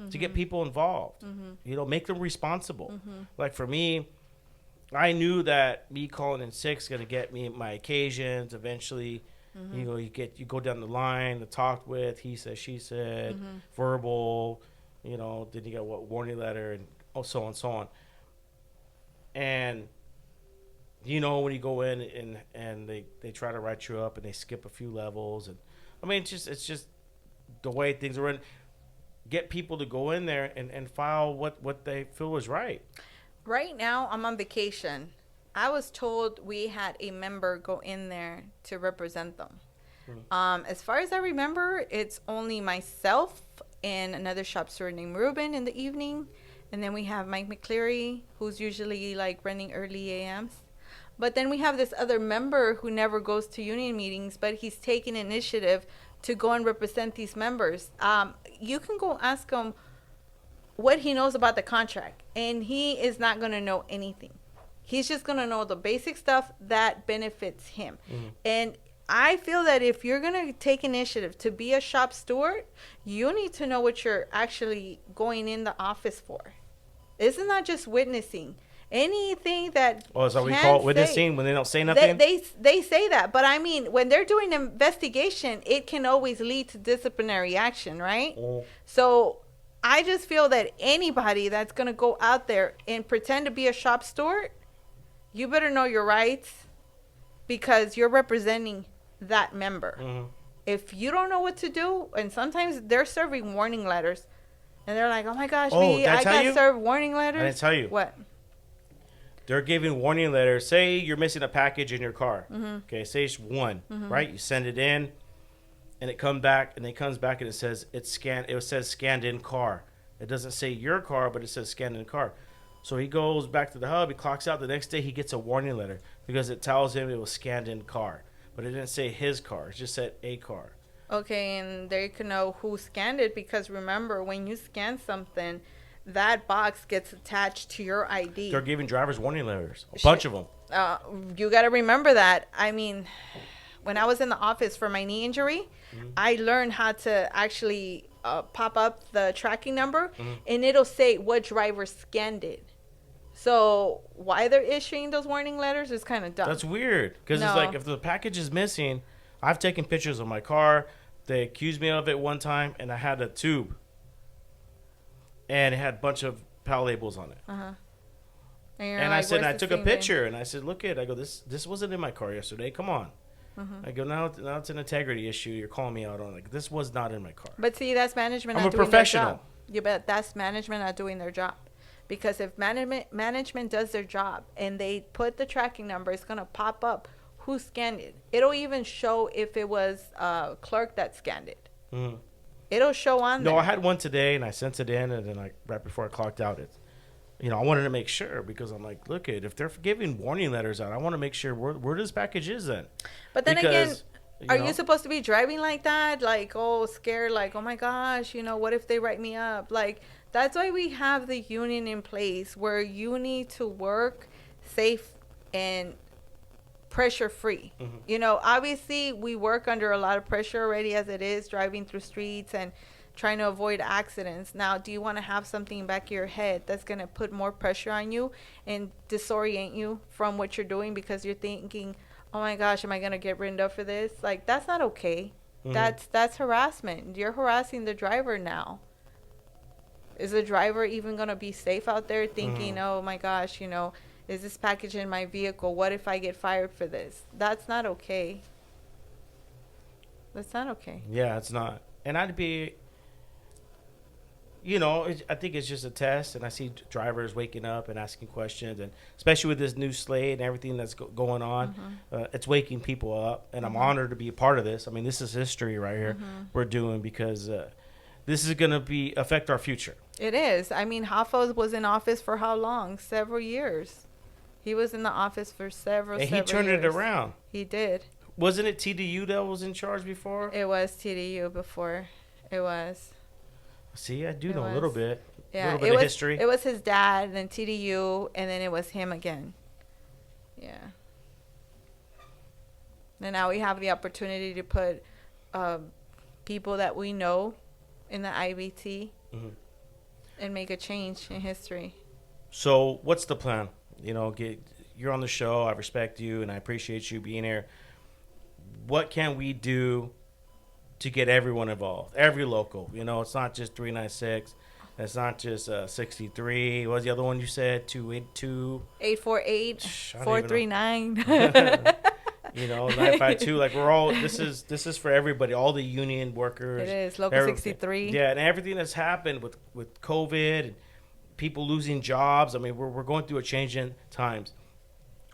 to get people involved. Make them responsible. Like for me, I knew that me calling in sick is gonna get me my occasions eventually. You go down the line, the talk with, he said, she said, verbal, then you got warning letter and so on and so on. And when you go in and they try to write you up and they skip a few levels, and I mean it's just the way things are run. Get people to go in there and file what they feel is right. Right now I'm on vacation. I was told we had a member go in there to represent them. As far as I remember, it's only myself and another shop steward named Ruben in the evening. And then we have Mike McCleary, who's usually like running early AMs. But then we have this other member who never goes to union meetings, but he's taking initiative to go and represent these members. You can go ask him what he knows about the contract, and he is not going to know anything. He's just going to know the basic stuff that benefits him. And I feel that if you're going to take initiative to be a shop steward, you need to know what you're actually going in the office for. This is not just witnessing. Anything that is that what we call it, witnessing, when they don't say nothing? They say that, but I mean, when they're doing an investigation, it can always lead to disciplinary action, right? So I just feel that anybody that's going to go out there and pretend to be a shop steward, you better know your rights, because you're representing that member. If you don't know what to do, and sometimes they're serving warning letters, and they're like, oh my gosh, I got served warning letters. I didn't tell you. What? They're giving warning letters. Say you're missing a package in your car. Okay, say it's one, right? You send it in, and it comes back, and it says it's scanned. It says scanned in car. It doesn't say your car, but it says scanned in car. So he goes back to the hub. He clocks out. The next day, he gets a warning letter because it tells him it was scanned in car, but it didn't say his car. It just said a car. Okay, and there you can know who scanned it, because remember, when you scan something, that box gets attached to your ID. They're giving drivers warning letters, a bunch of them. You got to remember that. I mean, when I was in the office for my knee injury, I learned how to actually pop up the tracking number, and it'll say what driver scanned it. So why they're issuing those warning letters is kind of dumb. That's weird, because it's like, if the package is missing, I've taken pictures of my car. They accused me of it one time, and I had a tube. And it had a bunch of PAL labels on it. And I said, I took a picture, and I said, look at it. I go, this wasn't in my car yesterday. Come on. I go, now it's an integrity issue. You're calling me out on it. This was not in my car. But see, that's management. I'm a professional. Yeah, but that's management not doing their job. Because if management does their job and they put the tracking number, it's going to pop up who scanned it. It'll even show if it was a clerk that scanned it. It'll show on there. No, I had one today, and I sent it in, and then right before I clocked out, I wanted to make sure, because I'm like, look, if they're giving warning letters out, I want to make sure where this package is then. But then again, are you supposed to be driving like that? Like, scared, like, oh my gosh, what if they write me up? Like, that's why we have the union in place, where you need to work safe and pressure free. Obviously we work under a lot of pressure already as it is, driving through streets and trying to avoid accidents. Now, do you want to have something back of your head that's going to put more pressure on you and disorient you from what you're doing, because you're thinking, oh my gosh, am I going to get written up for this? Like, that's not okay. That's harassment. You're harassing the driver now. Is the driver even going to be safe out there thinking, oh my gosh, is this package in my vehicle? What if I get fired for this? That's not okay. That's not okay. Yeah, it's not. And I'd be, I think it's just a test. And I see drivers waking up and asking questions. And especially with this new slate and everything that's going on, it's waking people up. And I'm honored to be a part of this. I mean, this is history right here we're doing, because this is going to affect our future. It is. I mean, Hoffa was in office for how long? Several years. He was in the office for several years. And he turned it around. He did. Wasn't it TDU that was in charge before? It was TDU before. It was. See, I do know a little bit. Yeah, a little bit of history. It was his dad, then TDU, and then it was him again. Yeah. And now we have the opportunity to put people that we know in the IBT and make a change in history. So what's the plan? You're on the show. I respect you, and I appreciate you being here. What can we do to get everyone involved? Every local. It's not just 396. It's not just 63. What was the other one you said? 282? 848. 439. 952. Like, we're all. This is for everybody. All the union workers. It is local 63. Yeah, and everything that's happened with COVID and people losing jobs. I mean, we're going through a change in times.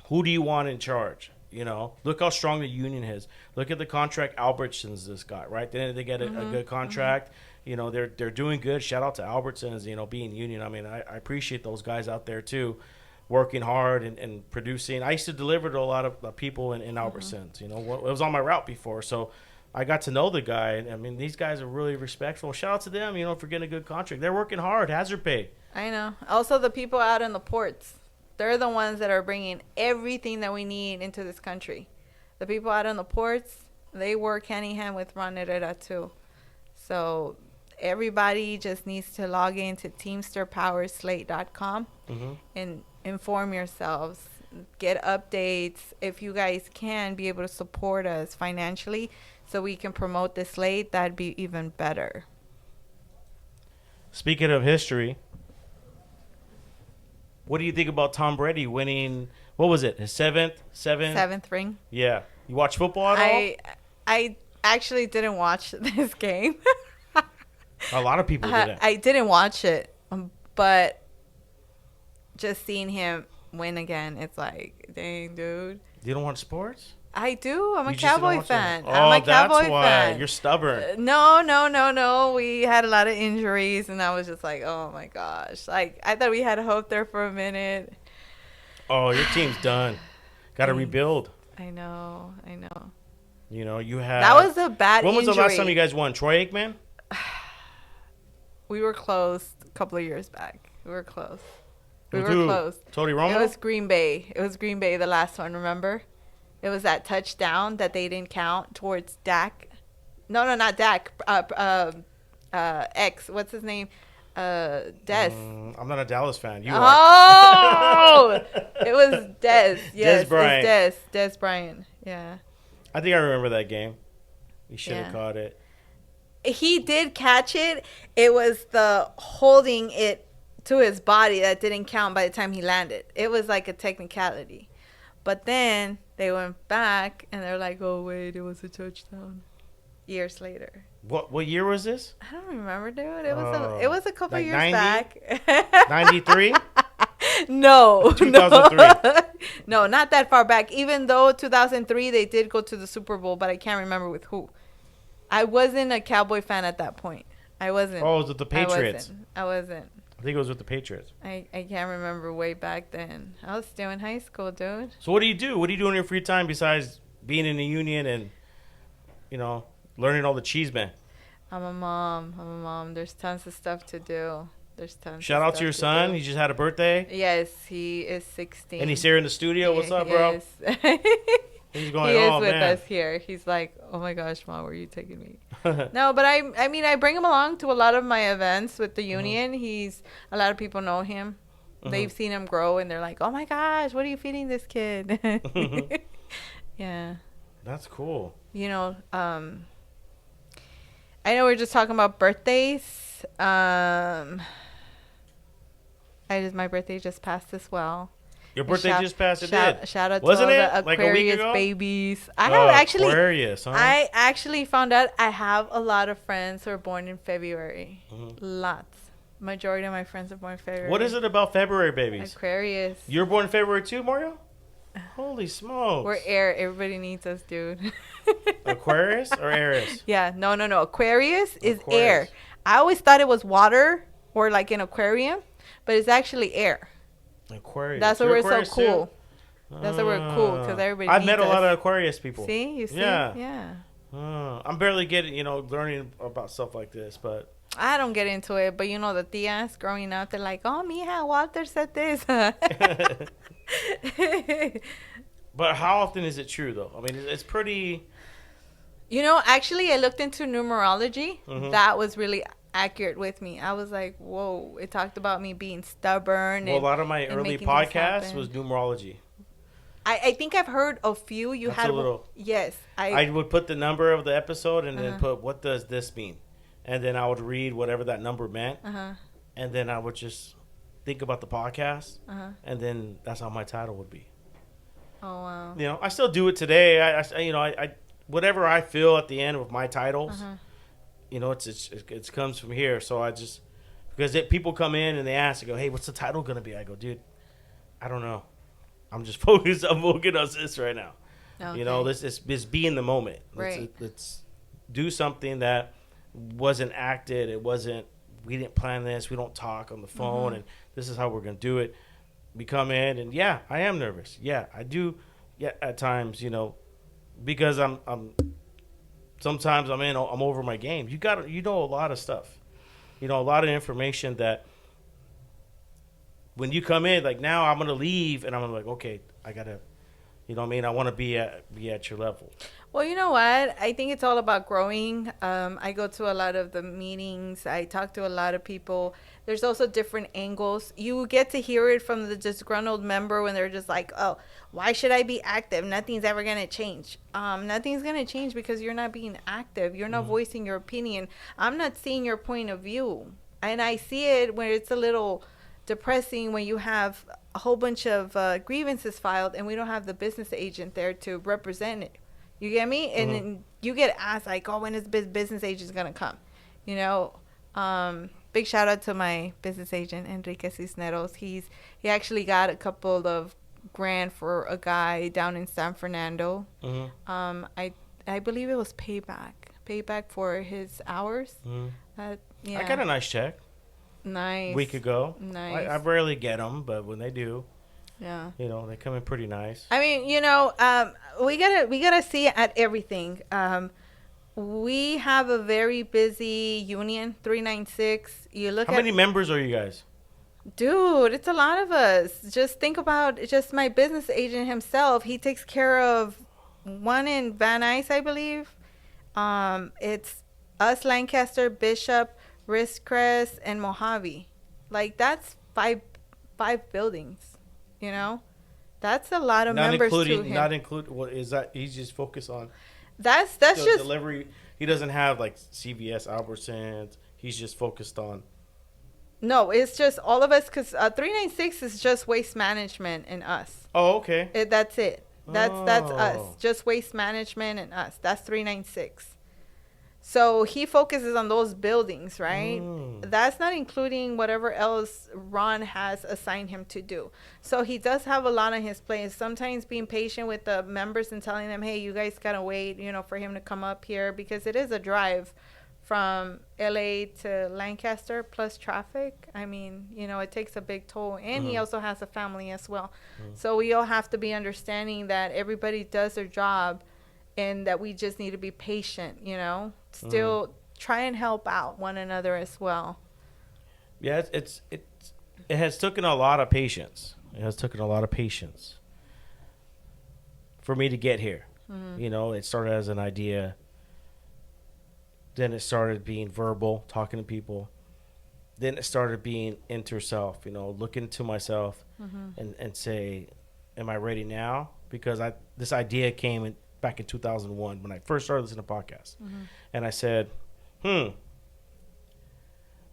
Who do you want in charge? Look how strong the union is. Look at the contract Albertsons just got, right? Then they get a good contract. they're doing good. Shout out to Albertsons, being union. I mean, I appreciate those guys out there too, working hard and producing. I used to deliver to a lot of people in Albertsons. It was on my route before, so I got to know the guy. And I mean, these guys are really respectful. Shout out to them, for getting a good contract. They're working hard, hazard pay. I know. Also, the people out in the ports, they're the ones that are bringing everything that we need into this country. The people out in the ports, they work hand in hand with Ron Herrera too. So everybody just needs to log into teamsterpowerslate.com and inform yourselves, get updates. If you guys can be able to support us financially so we can promote this slate, that'd be even better. Speaking of history, what do you think about Tom Brady winning, what was it, his seventh ring? Yeah. You watch football at all? I actually didn't watch this game. A lot of people didn't. I didn't watch it, but just seeing him win again, it's like, dang, dude. You don't watch sports? I do. I'm a Cowboy fan. Oh, I'm a Cowboy that's why. fan. You're stubborn. No. We had a lot of injuries, and I was just like, oh, my gosh. Like, I thought we had hope there for a minute. Oh, your team's done. Got to rebuild. I know. You had... That was a bad When was injury. the last time you guys won? Troy Aikman? We were close a couple of years back. We were close. Tony Romo? It was Green Bay. The last one, remember? It was that touchdown that they didn't count towards Dak. No, not Dak. X. What's his name? Dez. I'm not a Dallas fan. You are. It was Dez. Yes, Dez Bryant. It's Dez Bryant. Yeah. I think I remember that game. He should have caught it. He did catch it. It was the holding it to his body that didn't count by the time he landed. It was like a technicality. But then they went back and they're like, oh, wait, it was a touchdown. Years later. What year was this? I don't remember, dude. It was a couple like years 90? back. 93? No. 2003. No, not that far back. Even though 2003 they did go to the Super Bowl, but I can't remember with who. I wasn't a Cowboy fan at that point. I wasn't. Oh, it was with the Patriots. I wasn't. I think it was with the Patriots. I can't remember way back then. I was still in high school, dude. So what do you do? What do you do in your free time besides being in the union and, learning all the cheese, man? I'm a mom. There's tons of stuff to do. Shout out to your son. He just had a birthday. Yes, he is 16. And he's here in the studio. What's up, bro? He's going, he is oh, with man. us here. He's like, oh my gosh, Mom, where are you taking me? No, but I mean, I bring him along to a lot of my events with the union. A lot of people know him. They've seen him grow, and they're like, oh my gosh, what are you feeding this kid? Yeah. That's cool. I know we're just talking about birthdays. My birthday just passed as well. Your birthday just passed. It did. Shout out Wasn't to all it? the Aquarius Like a week ago? babies. Aquarius, huh? I actually found out I have a lot of friends who are born in February. Lots. Majority of my friends are born in February. What is it about February babies? Aquarius. You're born in February too, Mario? Holy smokes. We're air. Everybody needs us, dude. Aquarius or Aries? Yeah. No. Aquarius is air. I always thought it was water or like an aquarium, but it's actually air. Aquarius. That's why we're Aquarius so cool. That's why we're cool, because everybody I've met needs a lot us. of Aquarius people. See? You see? Yeah. I'm barely getting, learning about stuff like this, but... I don't get into it, but the tias growing up, they're like, oh, mija, Walter said this. But how often is it true, though? I mean, it's pretty... Actually, I looked into numerology. That was really accurate with me. I was like, whoa, it talked about me being stubborn. Well, a lot of my early podcasts was numerology. I think I've heard a few. Yes. I would put the number of the episode and then put, what does this mean? And then I would read whatever that number meant. And then I would just think about the podcast. And then that's how my title would be. Oh, wow. I still do it today. I whatever I feel at the end with my titles, it comes from here. So I just, because people come in and they ask, I go, hey, what's the title going to be? I go, dude, I don't know. I'm just focused on this right now. Okay. Let's be in the moment. Right. Let's do something that wasn't acted. It wasn't. We didn't plan this. We don't talk on the phone, and this is how we're gonna do it. We come in, and yeah, I am nervous. Yeah, I do. Yeah, at times, because I'm sometimes I'm over my game. You know a lot of stuff. A lot of information that when you come in, like now I'm gonna leave, and I'm like, okay, I gotta, I want to be at your level. Well, you know what? I think it's all about growing. I go to a lot of the meetings. I talk to a lot of people. There's also different angles. You get to hear it from the disgruntled member when they're just like, oh, why should I be active? Nothing's ever going to change. Nothing's going to change because you're not being active. You're not voicing your opinion. I'm not seeing your point of view. And I see it when it's a little depressing when you have a whole bunch of grievances filed and we don't have the business agent there to represent it. You get me? And then you get asked like, oh, when is business agent going to come? Big shout out to my business agent, Enrique Cisneros. He actually got a couple of grand for a guy down in San Fernando. I believe it was payback for his hours. Yeah. I got a nice check. Nice. Week ago. Nice. I rarely get them, but when they do, yeah, they come in pretty nice. I mean, we gotta see at everything. We have a very busy union, 396. You look How many members are you guys? Dude, it's a lot of us. Just think about just my business agent himself. He takes care of one in Van Nuys, I believe. It's us, Lancaster, Bishop, Ridgecrest, and Mojave. Like, that's five buildings. That's a lot of members to him. Not including what is that? He's just focused on. That's just delivery. He doesn't have like CVS, Albertsons. He's just focused on. No, it's just all of us because 396 is just waste management and us. Oh, okay. That's it. That's us. Just waste management and us. That's 396. So he focuses on those buildings, right? That's not including whatever else Ron has assigned him to do. So he does have a lot on his plate. Sometimes being patient with the members and telling them, hey, you guys got to wait, for him to come up here because it is a drive from LA to Lancaster plus traffic. I mean, it takes a big toll. And he also has a family as well. So we all have to be understanding that everybody does their job and that we just need to be patient, still try and help out one another as well. Yeah, it has taken a lot of patience. It has taken a lot of patience for me to get here. It started as an idea. Then it started being verbal, talking to people. Then it started being into self, look into myself and say, am I ready now? Because this idea came back in 2001 when I first started listening to podcasts. And I said,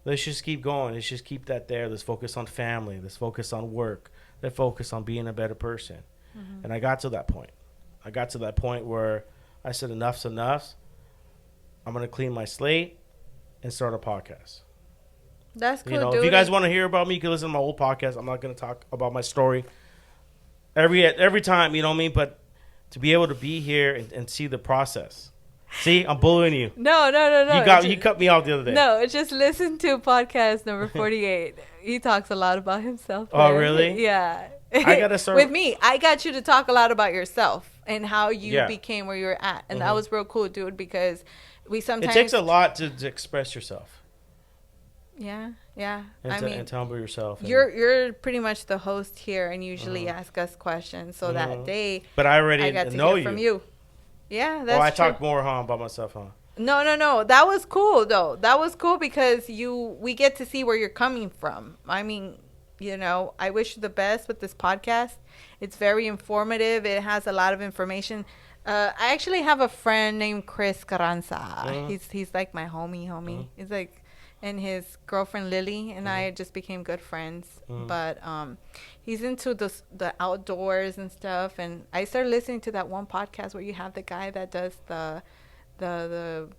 let's just keep going. Let's just keep that there. Let's focus on family. Let's focus on work. Let's focus on being a better person. And I got to that point. I got to that point where I said, enough's enough. I'm going to clean my slate and start a podcast. That's cool, dude. If you guys want to hear about me, you can listen to my old podcast. I'm not going to talk about my story every time, you know what I mean? But to be able to be here and see the process. See, I'm bullying you. No. You cut me off the other day. No, just listen to podcast number 48. He talks a lot about himself. Oh, really? Yeah. I gotta start with me. I got you to talk a lot about yourself and how you became where you're at, and that was real cool, dude. Because we sometimes it takes a lot to express yourself. Yeah. And tell me yourself. You're pretty much the host here, and usually ask us questions. So that day, but I already got to know hear from you. Yeah, that's I true. talk more about myself, huh? No. That was cool though. That was cool because we get to see where you're coming from. I mean, I wish you the best with this podcast. It's very informative. It has a lot of information. I actually have a friend named Chris Carranza. He's like my homie. He's like, and his girlfriend Lily and I just became good friends. But he's into the outdoors and stuff. And I started listening to that one podcast where you have the guy that does the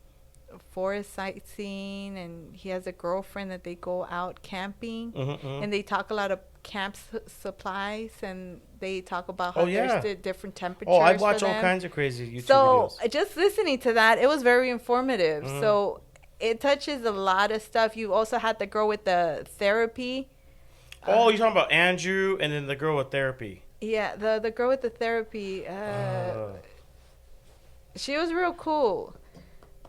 forest sightseeing, and he has a girlfriend that they go out camping, and they talk a lot of camp supplies, and they talk about how there's different temperatures. I watch all kinds of crazy YouTube videos. So just listening to that, it was very informative. So it touches a lot of stuff. You also had the girl with the therapy. Oh, you're talking about Andrew and then the girl with therapy. Yeah, the girl with the therapy. She was real cool.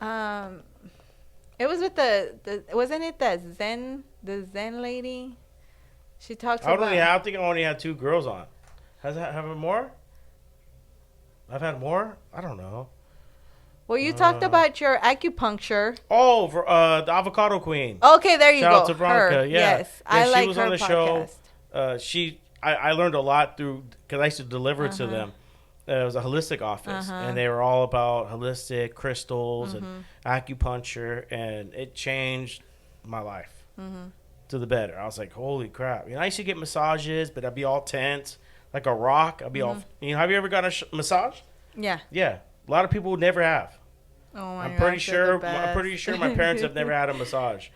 It was with the wasn't it the Zen lady? She talks about. I think I only had 2 girls on. Have I more? I've had more. I don't know. Well, you talked about your acupuncture. Oh, for, the Avocado Queen. Okay, there you Shout go. out to Veronica. Her. Yeah. Yes, I she like was her on the podcast. show. I learned a lot through because I used to deliver to them. It was a holistic office, and they were all about holistic crystals and acupuncture, and it changed my life to the better. I was like, holy crap! I used to get massages, but I'd be all tense, like a rock. I'd be all. Have you ever gotten a massage? Yeah. Yeah, a lot of people would never have. Oh my I'm pretty gosh, sure. they're the I'm pretty best. sure my parents have never had a massage,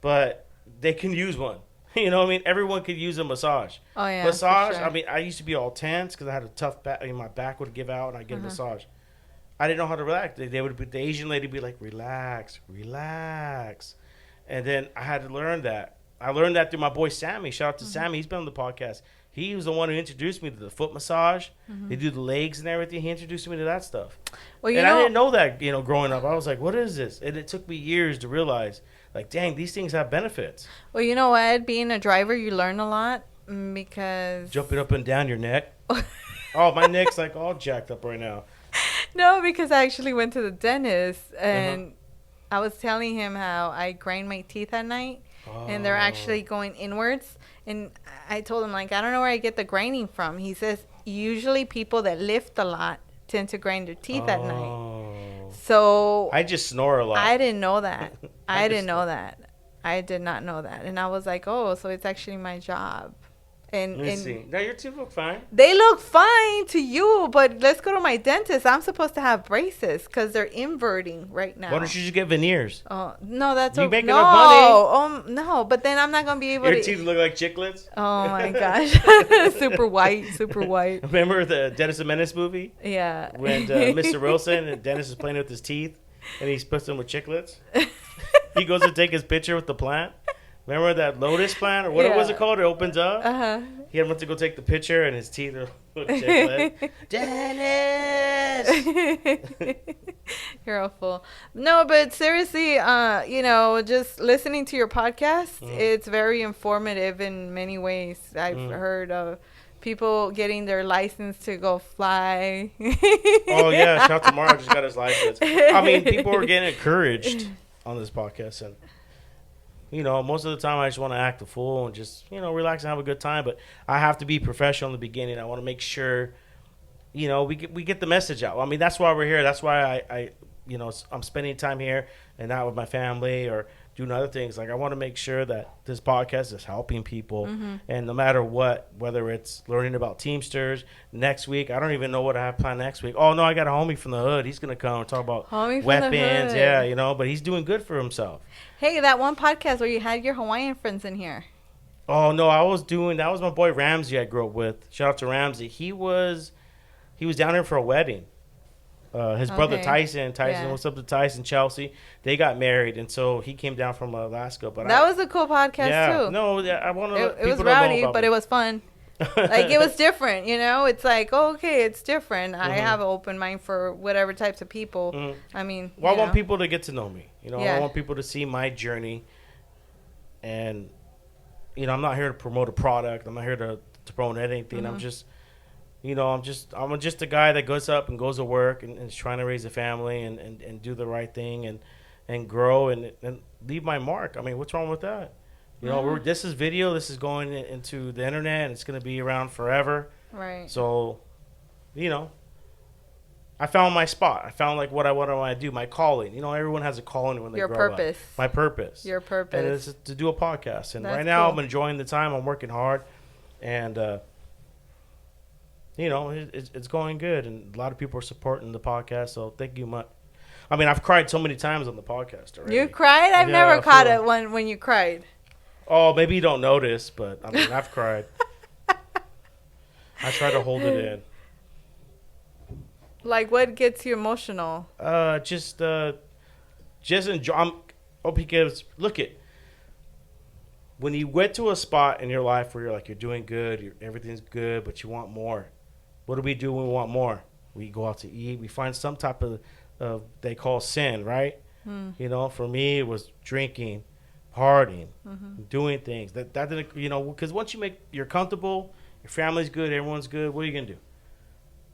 but they can use one. You know what I mean? Everyone could use a massage. Oh yeah. Massage. Sure. I mean, I used to be all tense because I had a tough back. My back would give out, and I'd get a massage. I didn't know how to relax. They would be, the Asian lady would be like, relax, relax, and then I had to learn that. I learned that through my boy Sammy. Shout out to Sammy. He's been on the podcast. He was the one who introduced me to the foot massage. They do the legs and everything. He introduced me to that stuff. Well, I didn't know that, growing up. I was like, what is this? And it took me years to realize, like, dang, these things have benefits. Well, you know what? Being a driver, you learn a lot because Jumping up and down your neck. Oh, my neck's like all jacked up right now. No, because I actually went to the dentist and I was telling him how I grind my teeth at night and they're actually going inwards. And I told him, like, I don't know where I get the grinding from. He says, usually people that lift a lot tend to grind their teeth at night. So I just snore a lot. I didn't know that. I didn't know that. I did not know that. And I was like, oh, so it's actually my job. Let me see. Now your teeth look fine. They look fine to you, but let's go to my dentist. I'm supposed to have braces because they're inverting right now. Why don't you just get veneers? Oh no, that's you make no. enough money. No, but then I'm not gonna be able Your to. teeth look like chiclets. Oh my gosh, super white, super white. Remember the Dennis the Menace movie? Yeah. When Mr. Wilson and Dennis is playing with his teeth, and he puts them with chiclets. He goes to take his picture with the plant. Remember that lotus plant, or what was it called? It opens up. He went to go take the picture, and his teeth are chiclet. Dennis. You're a fool. No, but seriously, just listening to your podcast, it's very informative in many ways. I've heard of people getting their license to go fly. Oh yeah, shout out to Mario, just got his license. I mean, people are getting encouraged on this podcast, and most of the time I just want to act a fool and just relax and have a good time. But I have to be professional in the beginning. I want to make sure we get the message out. I mean, that's why we're here. That's why I'm spending time here and not with my family or doing other things. Like, I want to make sure that this podcast is helping people. And no matter what, whether it's learning about Teamsters next week, I don't even know what I have planned next week. Oh no, I got a homie from the hood. He's gonna come and talk about weapons. Yeah, but he's doing good for himself. Hey, that one podcast where you had your Hawaiian friends in here. Oh no, that was my boy Ramsey I grew up with. Shout out to Ramsey. He was down here for a wedding. His brother Tyson, what's up to Tyson, Chelsea? They got married, and so he came down from Alaska. But that was a cool podcast too. No, I want to. It was rowdy, but it was fun. Like, it was different, It's like, okay, it's different. I have an open mind for whatever types of people. I mean, I want people to get to know me. I want people to see my journey, and I'm not here to promote a product. I'm not here to promote anything. I'm just. I'm just a guy that goes up and goes to work and is trying to raise a family and do the right thing and grow and leave my mark. I mean, what's wrong with that? This is video. This is going into the internet, and it's going to be around forever. Right. So, I found my spot. I found like what I want to do, my calling. Everyone has a calling when they grow purpose. up. My purpose. Your purpose. And it's to do a podcast. And That's now cool. I'm enjoying the time. I'm working hard, and it's going good, and a lot of people are supporting the podcast, so thank you much. I mean, I've cried so many times on the podcast already. You cried? I've never caught it when you cried. Oh, maybe you don't notice, but I mean, I've cried. I try to hold it in. Like, what gets you emotional? Just enjoy. Oh, because look at when you get to a spot in your life where you're doing good, everything's good, but you want more. What do when we want more? We go out to eat. We find some type of they call sin, right? For me, it was drinking, partying, doing things. That didn't, because once you're comfortable, your family's good, everyone's good. What are you gonna do?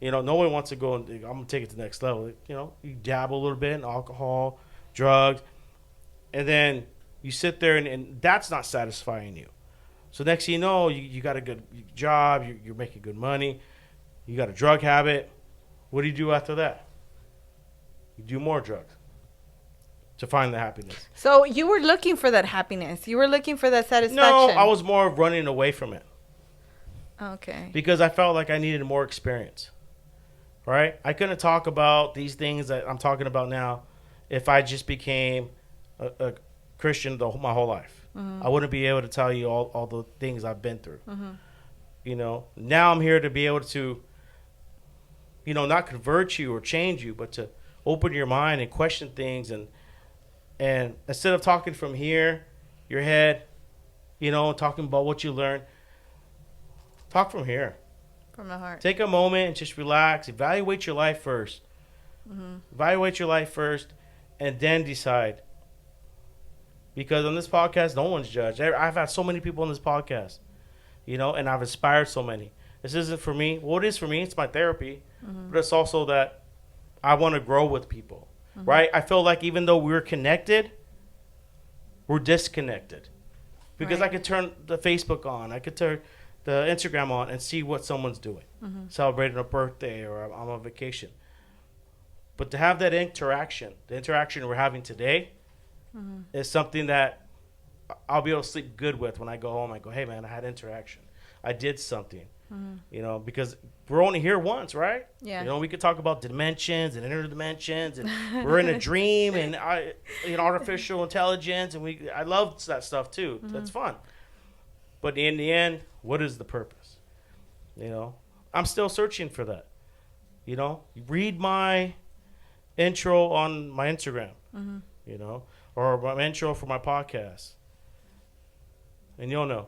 No one wants to go and I'm gonna take it to the next level. You dabble a little bit in alcohol, drugs, and then you sit there and that's not satisfying you. So next thing you know, you got a good job, you're making good money, you got a drug habit. What do you do after that? You do more drugs to find the happiness. So you were looking for that happiness. You were looking for that satisfaction. No, I was more running away from it. Okay. Because I felt like I needed more experience. Right? I couldn't talk about these things that I'm talking about now if I just became a Christian my whole life. I wouldn't be able to tell you all the things I've been through. Now I'm here to be able to, not convert you or change you, but to open your mind and question things. And instead of talking from here, your head, talking about what you learned, talk from here. From the heart. Take a moment and just relax. Evaluate your life first. Evaluate your life first and then decide. Because on this podcast, no one's judged. I've had so many people on this podcast, and I've inspired so many. This isn't for me. Well, it is for me. It's my therapy. But it's also that I want to grow with people, right? I feel like even though we're connected, we're disconnected. Because I could turn the Facebook on. I could turn the Instagram on and see what someone's doing, celebrating a birthday or I'm on vacation. But to have that interaction, the interaction we're having today, is something that I'll be able to sleep good with when I go home. I go, hey man, I had interaction. I did something, because we're only here once, right? Yeah. We could talk about dimensions and interdimensions and we're in a dream and artificial intelligence and I love that stuff too. That's fun. But in the end, what is the purpose? I'm still searching for that. Read my intro on my Instagram, or my intro for my podcast. And you'll know.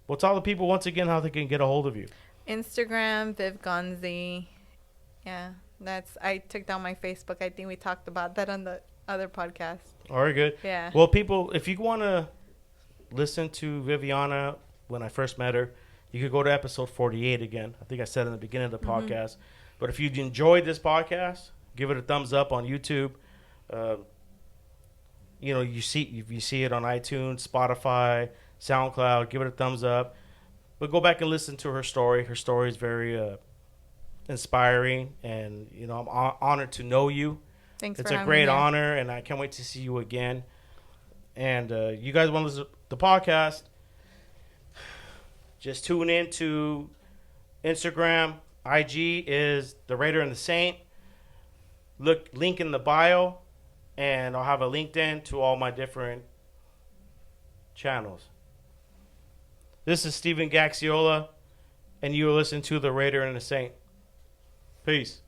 Well, tell the people once again how they can get a hold of you. Instagram, Viv Gonzi. Yeah, I took down my Facebook. I think we talked about that on the other podcast. All right, good. Yeah. Well, people, if you want to listen to Viviana when I first met her, you could go to episode 48 again. I think I said in the beginning of the podcast. But if you enjoyed this podcast, give it a thumbs up on YouTube. You see it on iTunes, Spotify, SoundCloud. Give it a thumbs up. But go back and listen to her story. Her story is very inspiring, and I'm honored to know you. Thanks it's for a having great me. honor, and I can't wait to see you again. And you guys want to listen to the podcast? Just tune in to Instagram. IG is the Raider and the Saint. Link in the bio, and I'll have a LinkedIn to all my different channels. This is Steven Gaxiola, and you are listening to the Raider and the Saint. Peace.